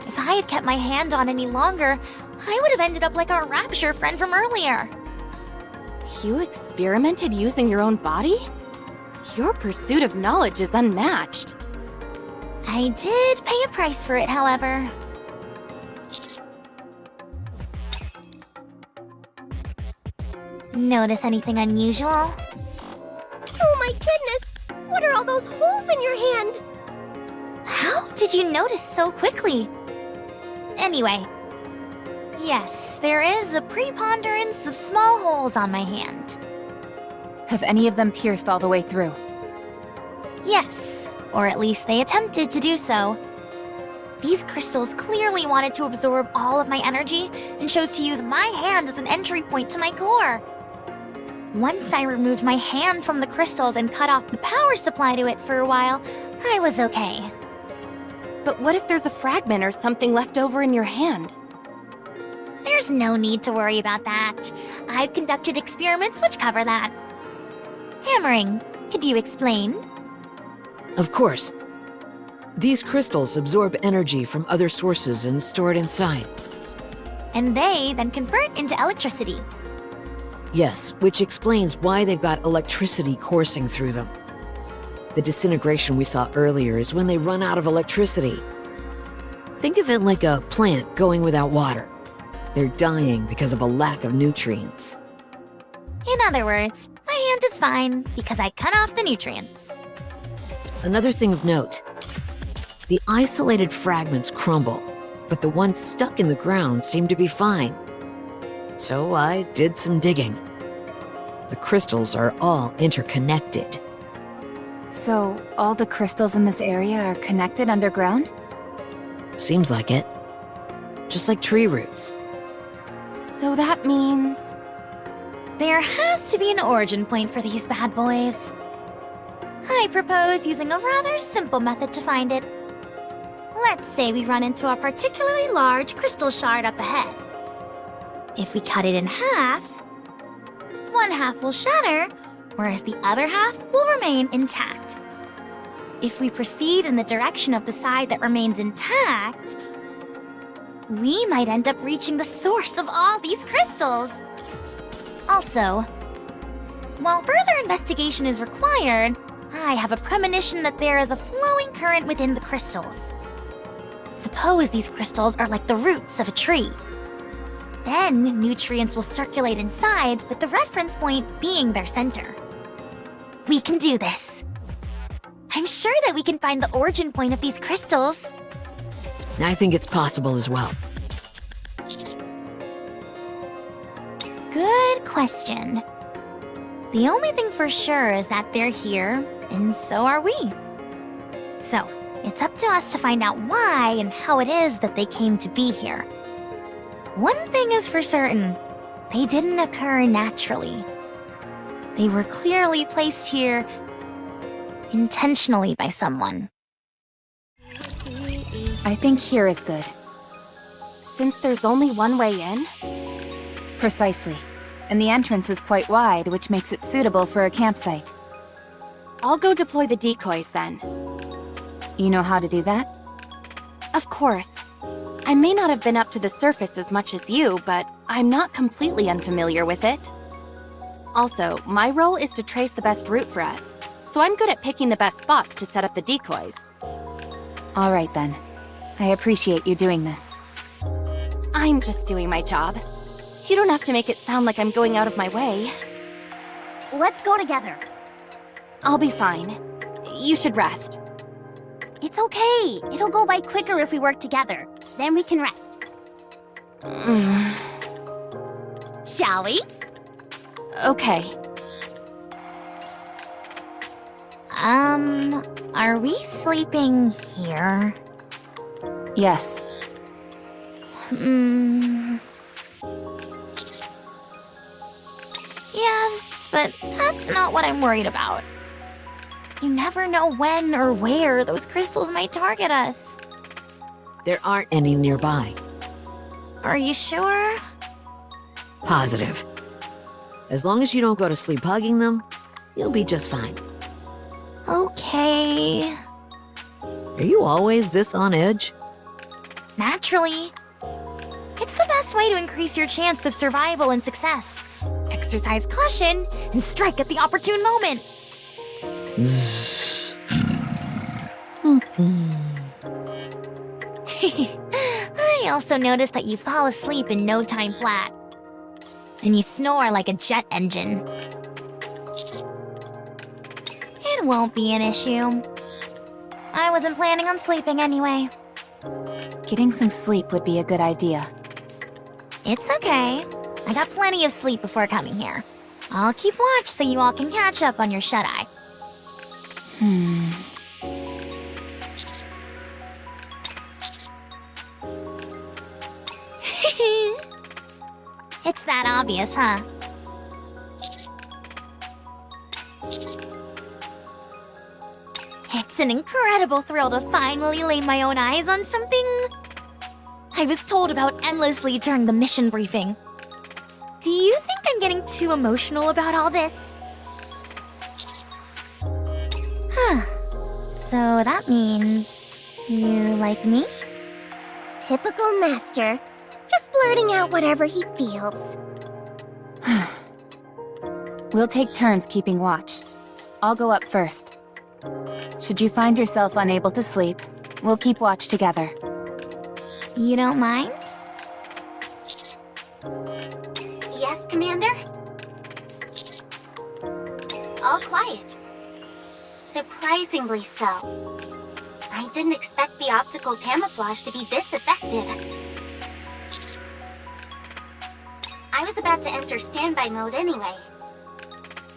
If I had kept my hand on any longer, I would have ended up like our Rapture friend from earlier. You experimented using your own body? Your pursuit of knowledge is unmatched. I did pay a price for it, however. Notice anything unusual? Oh my goodness! What are all those holes in your hand? How did you notice so quickly? Anyway, yes, there is a preponderance of small holes on my hand. Have any of them pierced all the way through? Yes, or at least they attempted to do so. These crystals clearly wanted to absorb all of my energy and chose to use my hand as an entry point to my core. Once I removed my hand from the crystals and cut off the power supply to it for a while, I was okay. But what if there's a fragment or something left over in your hand? There's no need to worry about that. I've conducted experiments which cover that. Hammering, could you explain? Of course. These crystals absorb energy from other sources and store it inside. And they then convert into electricity. Yes, which explains why they've got electricity coursing through them. The disintegration we saw earlier is when they run out of electricity. Think of it like a plant going without water. They're dying because of a lack of nutrients. In other words, my hand is fine because I cut off the nutrients. Another thing of note, the isolated fragments crumble, but the ones stuck in the ground seem to be fine. So I did some digging. The crystals are all interconnected. So, all the crystals in this area are connected underground? Seems like it. Just like tree roots. So that means... There has to be an origin point for these bad boys. I propose using a rather simple method to find it. Let's say we run into a particularly large crystal shard up ahead. If we cut it in half, one half will shatter, whereas the other half will remain intact. If we proceed in the direction of the side that remains intact, we might end up reaching the source of all these crystals. Also, while further investigation is required, I have a premonition that there is a flowing current within the crystals. Suppose these crystals are like the roots of a tree. Then nutrients will circulate inside, with the reference point being their center. We can do this. I'm sure that we can find the origin point of these crystals. I think it's possible as well. Good question. The only thing for sure is that they're here, and so are we. So, it's up to us to find out why and how it is that they came to be here. One thing is for certain, they didn't occur naturally. They were clearly placed here intentionally by someone. I think here is good. Since there's only one way in? Precisely. And the entrance is quite wide, which makes it suitable for a campsite. I'll go deploy the decoys then. You know how to do that? Of course. I may not have been up to the surface as much as you, but I'm not completely unfamiliar with it. Also, my role is to trace the best route for us, so I'm good at picking the best spots to set up the decoys. All right then. I appreciate you doing this. I'm just doing my job. You don't have to make it sound like I'm going out of my way. Let's go together. I'll be fine. You should rest. It's okay. It'll go by quicker if we work together. Then we can rest. Shall we? Okay. Are we sleeping here? Yes. Yes, but that's not what I'm worried about. You never know when or where those crystals might target us. There aren't any nearby. Are you sure? Positive. As long as you don't go to sleep hugging them, you'll be just fine. Okay. Are you always this on edge? Naturally. It's the best way to increase your chance of survival and success. Exercise caution and strike at the opportune moment. I also noticed that you fall asleep in no time flat. And you snore like a jet engine. It won't be an issue. I wasn't planning on sleeping anyway. Getting some sleep would be a good idea. It's okay. I got plenty of sleep before coming here. I'll keep watch so you all can catch up on your shut-eye. It's that obvious, huh? It's an incredible thrill to finally lay my own eyes on something I was told about endlessly during the mission briefing. Do you think I'm getting too emotional about all this? Huh. So that means you like me? Typical master. Just blurting out whatever he feels. We'll take turns keeping watch. I'll go up first. Should you find yourself unable to sleep, we'll keep watch together. You don't mind? Yes, Commander? All quiet. Surprisingly so. I didn't expect the optical camouflage to be this effective. I was about to enter standby mode anyway.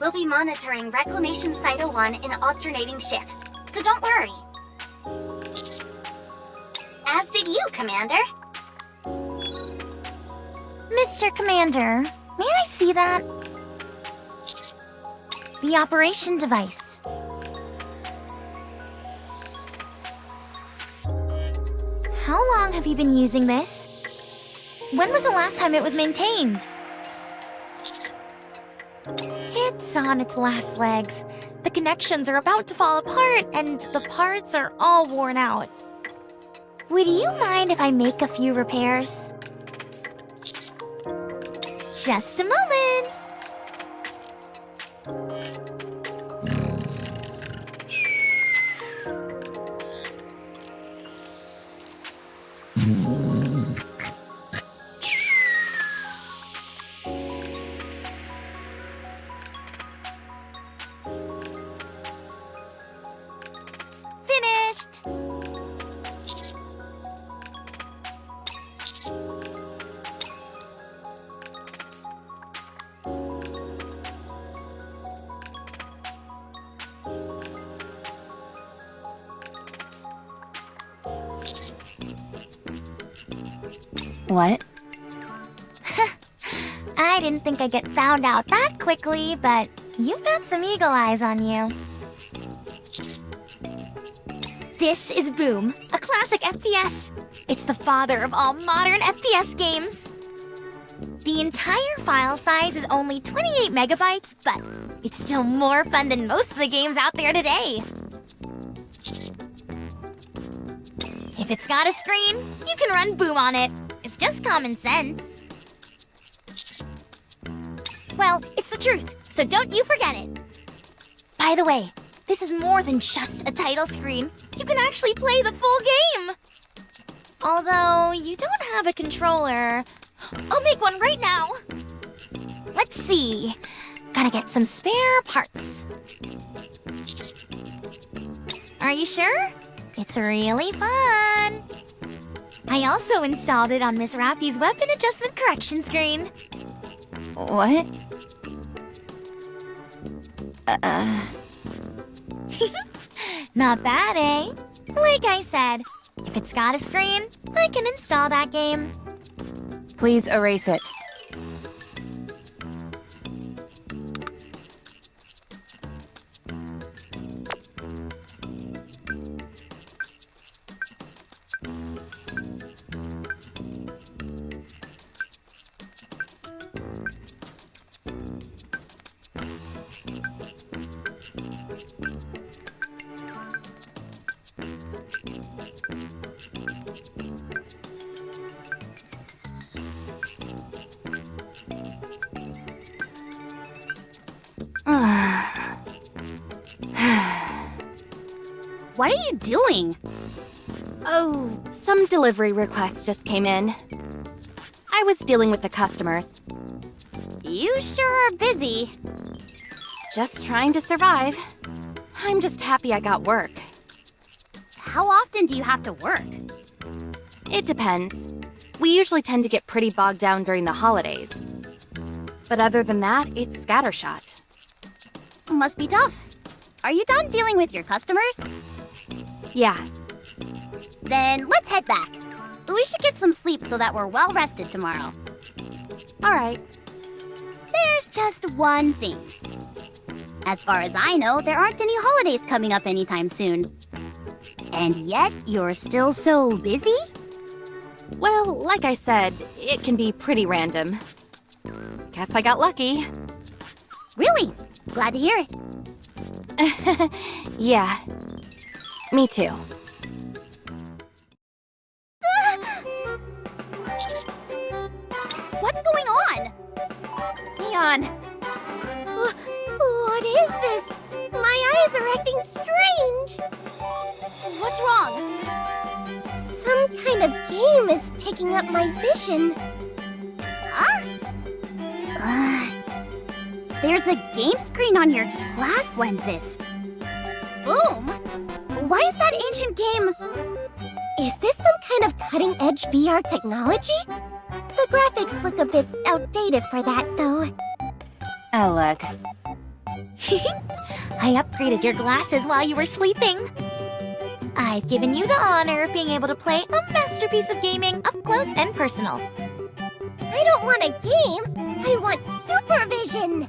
We'll be monitoring Reclamation Site 01 in alternating shifts, so don't worry. As did you, Commander. Mr. Commander, may I see that? The operation device. How long have you been using this? When was the last time it was maintained? It's on its last legs. The connections are about to fall apart, and the parts are all worn out. Would you mind if I make a few repairs? Just a moment. Finished. What? I didn't think I'd get found out that quickly, but you've got some eagle eyes on you. This is Boom, a classic FPS. It's the father of all modern FPS games. The entire file size is only 28 megabytes, but it's still more fun than most of the games out there today. If it's got a screen, you can run Boom on it. It's just common sense. Well, it's the truth, so don't you forget it. By the way, this is more than just a title screen. You can actually play the full game. Although, you don't have a controller. I'll make one right now. Let's see. Gotta get some spare parts. Are you sure? It's really fun. I also installed it on Miss Rappy's weapon adjustment correction screen. What? Not bad, eh? Like I said, if it's got a screen, I can install that game. Please erase it. What are you doing? Oh, some delivery requests just came in. I was dealing with the customers. You sure are busy. Just trying to survive. I'm just happy I got work. How often do you have to work? It depends. We usually tend to get pretty bogged down during the holidays. But other than that, it's scattershot. Must be tough. Are you done dealing with your customers? Yeah. Then let's head back. We should get some sleep so that we're well rested tomorrow. All right. There's just one thing. As far as I know, there aren't any holidays coming up anytime soon. And yet, you're still so busy? Well, like I said, it can be pretty random. Guess I got lucky. Really? Glad to hear it. Yeah. Me too. What's going on? Neon. What is this? My eyes are acting strange. What's wrong? Some kind of game is taking up my vision. Huh? There's a game screen on your glass lenses. Boom! Why is that ancient game? Is this some kind of cutting-edge VR technology? The graphics look a bit outdated for that, though. Alec. I upgraded your glasses while you were sleeping. I've given you the honor of being able to play a masterpiece of gaming up close and personal. I don't want a game. I want supervision.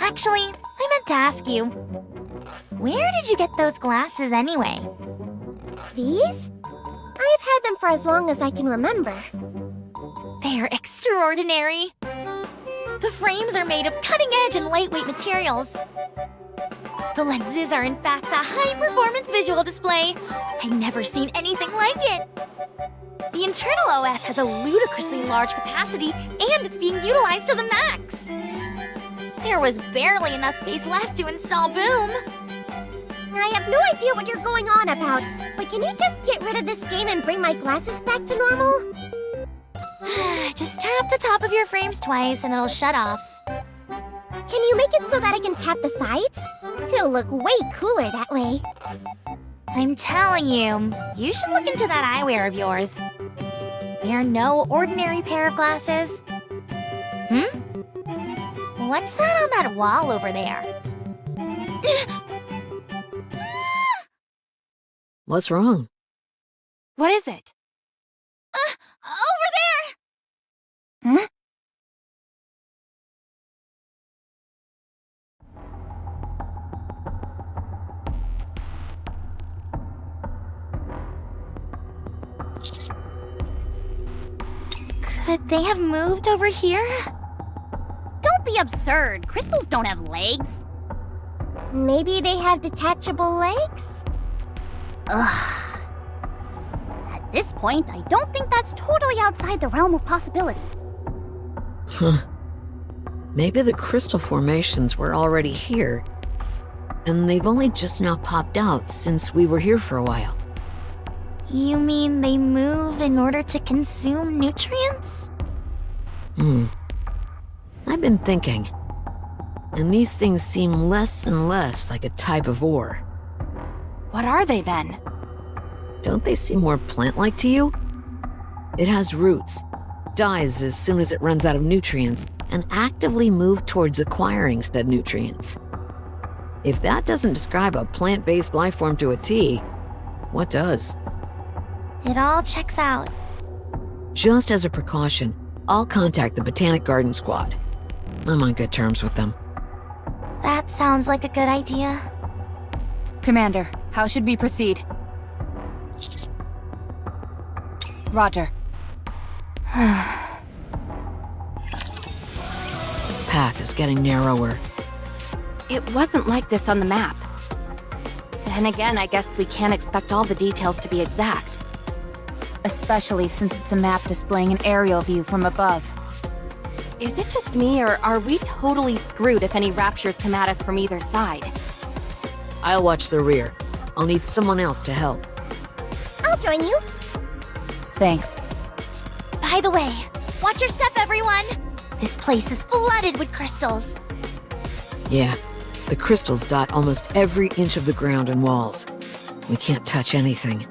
Actually, I meant to ask you, where did you get those glasses anyway? These? I've had them for as long as I can remember. They're extraordinary. The frames are made of cutting-edge and lightweight materials. The lenses are in fact a high-performance visual display. I've never seen anything like it. The internal OS has a ludicrously large capacity, and it's being utilized to the max. There was barely enough space left to install Boom. I have no idea what you're going on about, but can you just get rid of this game and bring my glasses back to normal? Just tap the top of your frames twice and it'll shut off. Can you make it so that I can tap the sides? It'll look way cooler that way. I'm telling you, you should look into that eyewear of yours. They're no ordinary pair of glasses. What's that on that wall over there? What's wrong? What is it? Over there! Huh? Could they have moved over here? Don't be absurd. Crystals don't have legs. Maybe they have detachable legs? Ugh. At this point, I don't think that's totally outside the realm of possibility. Huh. Maybe the crystal formations were already here, and they've only just now popped out since we were here for a while. You mean they move in order to consume nutrients? I've been thinking. And these things seem less and less like a type of ore. What are they then? Don't they seem more plant-like to you? It has roots, dies as soon as it runs out of nutrients, and actively moves towards acquiring said nutrients. If that doesn't describe a plant-based life form to a T, what does? It all checks out. Just as a precaution, I'll contact the Botanic Garden Squad. I'm on good terms with them. That sounds like a good idea. Commander, how should we proceed? Roger. Path is getting narrower. It wasn't like this on the map. Then again, I guess we can't expect all the details to be exact. Especially since it's a map displaying an aerial view from above. Is it just me, or are we totally screwed if any raptures come at us from either side? I'll watch the rear. I'll need someone else to help. I'll join you. Thanks. By the way, watch your step, everyone! This place is flooded with crystals. Yeah, the crystals dot almost every inch of the ground and walls. We can't touch anything.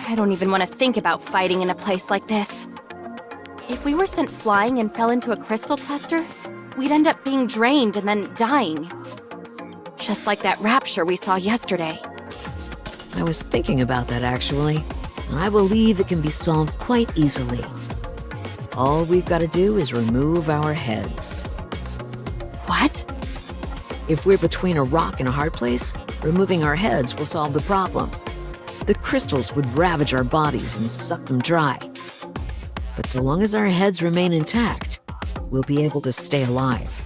I don't even want to think about fighting in a place like this. If we were sent flying and fell into a crystal cluster, we'd end up being drained and then dying. Just like that rapture we saw yesterday. I was thinking about that actually, and I believe it can be solved quite easily. All we've got to do is remove our heads. What? If we're between a rock and a hard place, removing our heads will solve the problem. The crystals would ravage our bodies and suck them dry. But so long as our heads remain intact, we'll be able to stay alive.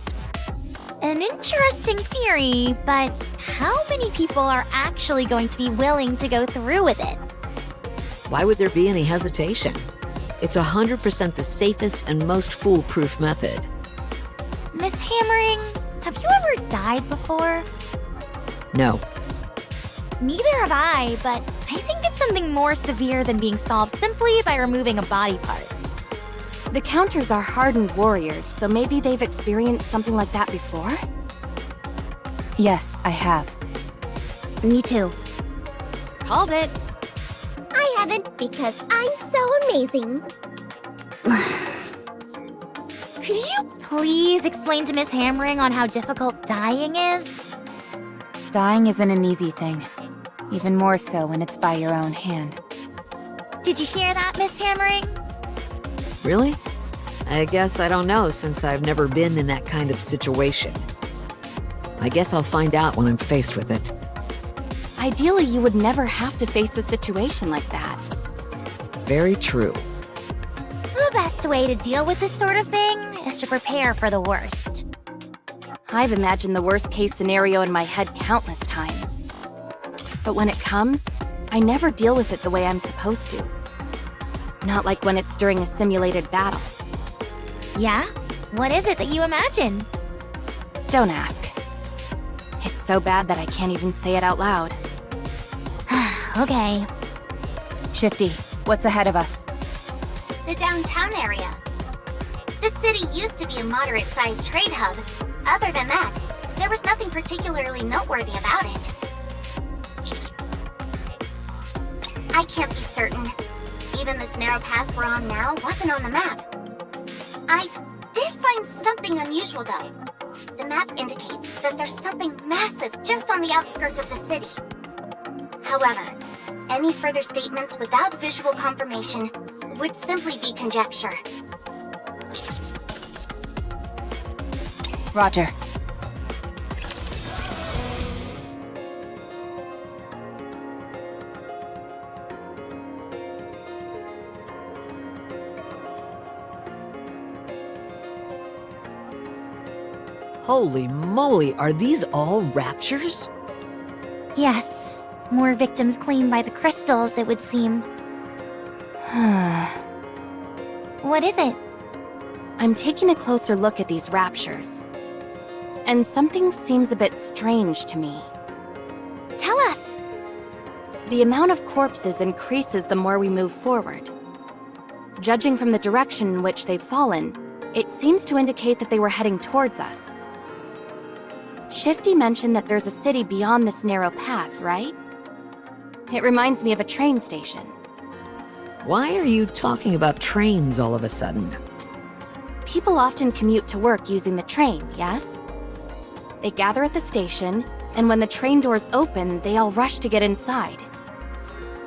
An interesting theory, but how many people are actually going to be willing to go through with it? Why would there be any hesitation? It's 100% the safest and most foolproof method. Miss Hammering, have you ever died before? No. Neither have I, but I think it's something more severe than being solved simply by removing a body part. The Counters are hardened warriors, so maybe they've experienced something like that before? Yes, I have. Me too. Called it. I haven't because I'm so amazing. Could you please explain to Miss Hammering on how difficult dying is? Dying isn't an easy thing. Even more so when it's by your own hand. Did you hear that, Miss Hammering? Really? I guess I don't know since I've never been in that kind of situation. I guess I'll find out when I'm faced with it. Ideally, you would never have to face a situation like that. Very true. The best way to deal with this sort of thing is to prepare for the worst. I've imagined the worst-case scenario in my head countless times. But when it comes, I never deal with it the way I'm supposed to. Not like when it's during a simulated battle. Yeah? What is it that you imagine? Don't ask. It's so bad that I can't even say it out loud. Okay. Shifty, what's ahead of us? The downtown area. This city used to be a moderate-sized trade hub. Other than that, there was nothing particularly noteworthy about it. I can't be certain. Even this narrow path we're on now wasn't on the map. I did find something unusual, though. The map indicates that there's something massive just on the outskirts of the city. However, any further statements without visual confirmation would simply be conjecture. Roger. Holy moly, are these all raptures? Yes. More victims claimed by the crystals, it would seem. What is it? I'm taking a closer look at these raptures. And something seems a bit strange to me. Tell us. The amount of corpses increases the more we move forward. Judging from the direction in which they've fallen, it seems to indicate that they were heading towards us. Shifty mentioned that there's a city beyond this narrow path, right? It reminds me of a train station. Why are you talking about trains all of a sudden? People often commute to work using the train, yes? They gather at the station, and when the train doors open, they all rush to get inside.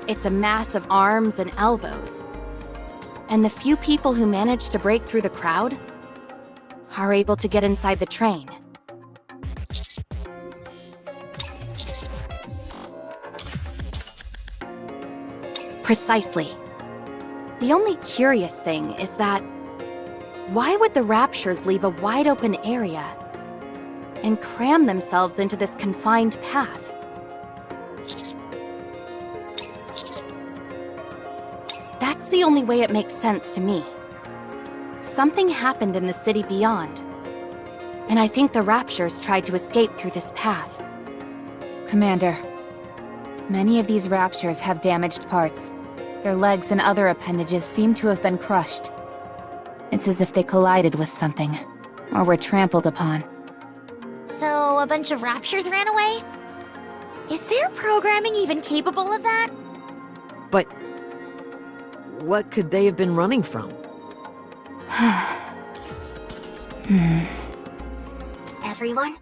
It's a mass of arms and elbows. And the few people who manage to break through the crowd are able to get inside the train. Precisely. The only curious thing is that why would the Raptures leave a wide-open area and cram themselves into this confined path? That's the only way it makes sense to me. Something happened in the city beyond, and I think the Raptures tried to escape through this path. Commander, many of these raptures have damaged parts. Their legs and other appendages seem to have been crushed. It's as if they collided with something, or were trampled upon. So, a bunch of Raptures ran away? Is their programming even capable of that? But what could they have been running from? Everyone?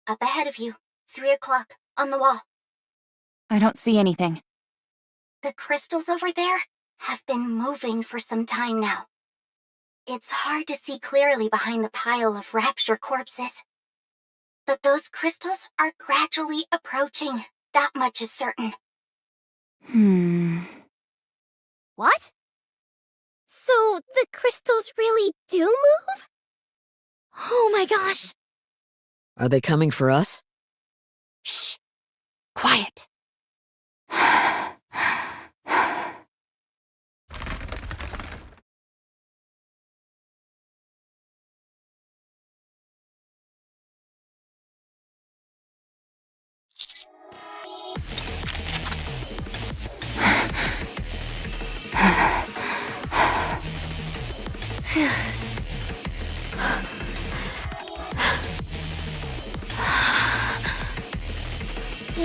Up ahead of you. 3 o'clock, on the wall. I don't see anything. The crystals over there have been moving for some time now. It's hard to see clearly behind the pile of rapture corpses. But those crystals are gradually approaching. That much is certain. What? So the crystals really do move? Oh my gosh! Are they coming for us? Shh! Quiet!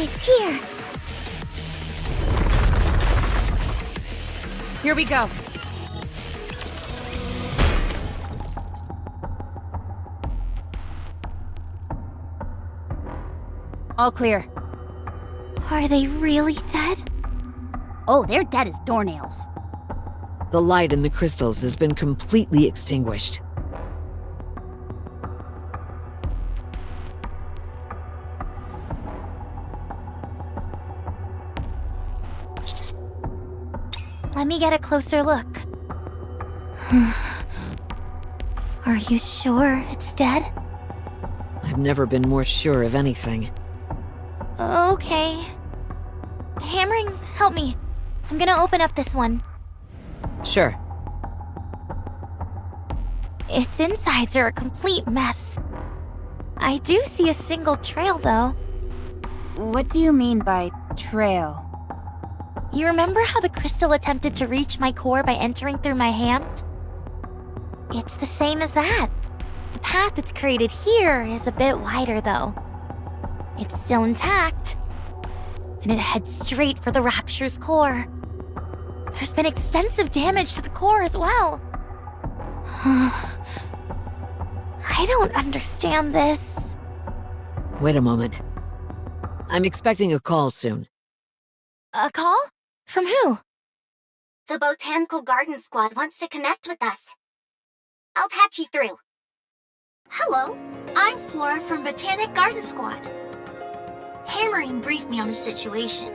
It's here. Here we go. All clear. Are they really dead? Oh, they're dead as doornails. The light in the crystals has been completely extinguished. Let me get a closer look. Are you sure it's dead? I've never been more sure of anything. Okay. Hammering, help me. I'm gonna open up this one. Sure. Its insides are a complete mess. I do see a single trail, though. What do you mean by trail? You remember how the crystal attempted to reach my core by entering through my hand? It's the same as that. The path it's created here is a bit wider, though. It's still intact, and it heads straight for the Rapture's core. There's been extensive damage to the core as well. I don't understand this. Wait a moment. I'm expecting a call soon. A call? From who? The Botanical Garden Squad wants to connect with us. I'll patch you through. Hello, I'm Flora from Botanic Garden Squad. Hammering briefed me on the situation.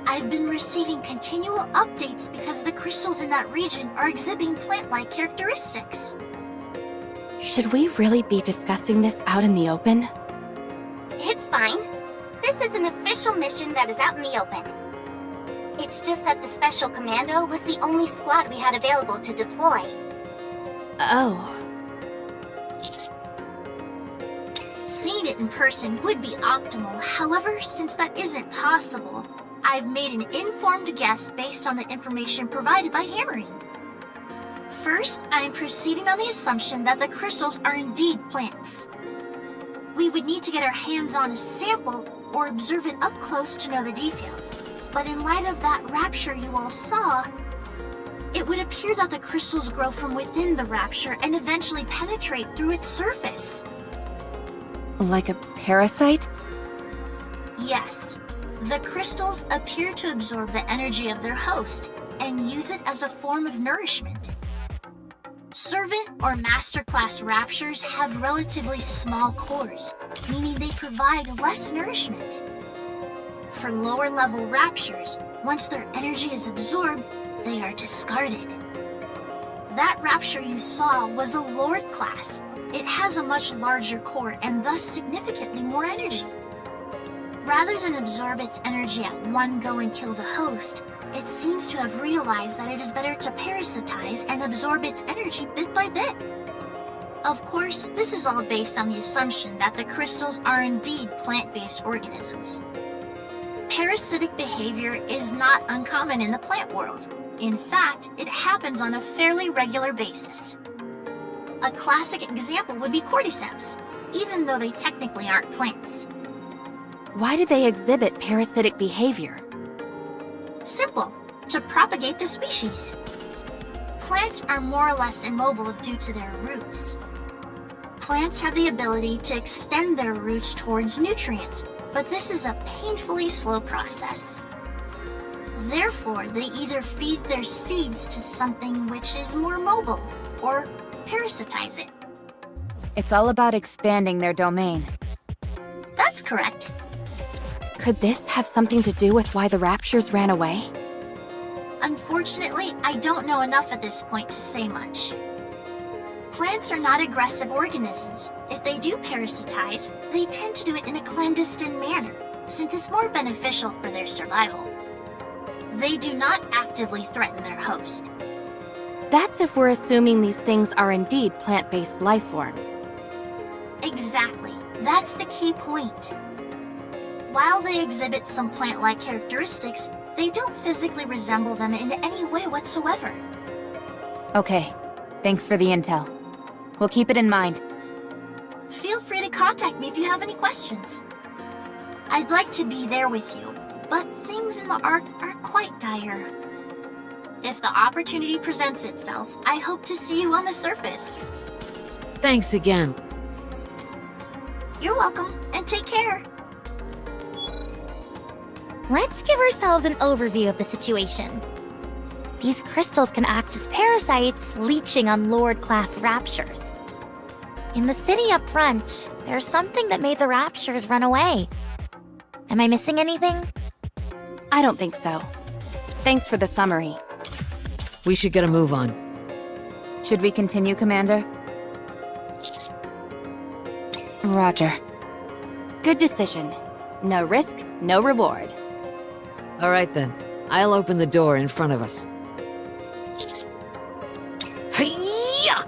I've been receiving continual updates because the crystals in that region are exhibiting plant-like characteristics. Should we really be discussing this out in the open? It's fine. This is an official mission that is out in the open. It's just that the Special Commando was the only squad we had available to deploy. Oh. Seeing it in person would be optimal. However, since that isn't possible, I've made an informed guess based on the information provided by Hammering. First, I am proceeding on the assumption that the crystals are indeed plants. We would need to get our hands on a sample or observe it up close to know the details. But in light of that rapture you all saw, it would appear that the crystals grow from within the rapture and eventually penetrate through its surface. Like a parasite? Yes. The crystals appear to absorb the energy of their host and use it as a form of nourishment. Servant or masterclass raptures have relatively small cores, meaning they provide less nourishment. For lower level raptures, once their energy is absorbed, they are discarded. That rapture you saw was a Lord class. It has a much larger core and thus significantly more energy. Rather than absorb its energy at one go and kill the host, it seems to have realized that it is better to parasitize and absorb its energy bit by bit. Of course, this is all based on the assumption that the crystals are indeed plant-based organisms. Parasitic behavior is not uncommon in the plant world. In fact, it happens on a fairly regular basis. A classic example would be cordyceps, even though they technically aren't plants. Why do they exhibit parasitic behavior? Simple, to propagate the species. Plants are more or less immobile due to their roots. Plants have the ability to extend their roots towards nutrients, but this is a painfully slow process. Therefore, they either feed their seeds to something which is more mobile, or parasitize it. It's all about expanding their domain. That's correct. Could this have something to do with why the raptures ran away? Unfortunately, I don't know enough at this point to say much. Plants are not aggressive organisms. If they do parasitize, they tend to do it in a clandestine manner, since it's more beneficial for their survival. They do not actively threaten their host. That's if we're assuming these things are indeed plant-based life forms. Exactly. That's the key point. While they exhibit some plant-like characteristics, they don't physically resemble them in any way whatsoever. Okay, thanks for the intel. We'll keep it in mind. Feel free to contact me if you have any questions. I'd like to be there with you, but things in the Ark are quite dire. If the opportunity presents itself, I hope to see you on the surface. Thanks again. You're welcome, and take care. Let's give ourselves an overview of the situation. These crystals can act as parasites, leeching on Lord-class raptures. In the city up front, there's something that made the raptures run away. Am I missing anything? I don't think so. Thanks for the summary. We should get a move on. Should we continue, Commander? Roger. Good decision. No risk, no reward. All right then. I'll open the door in front of us. Hi-ya!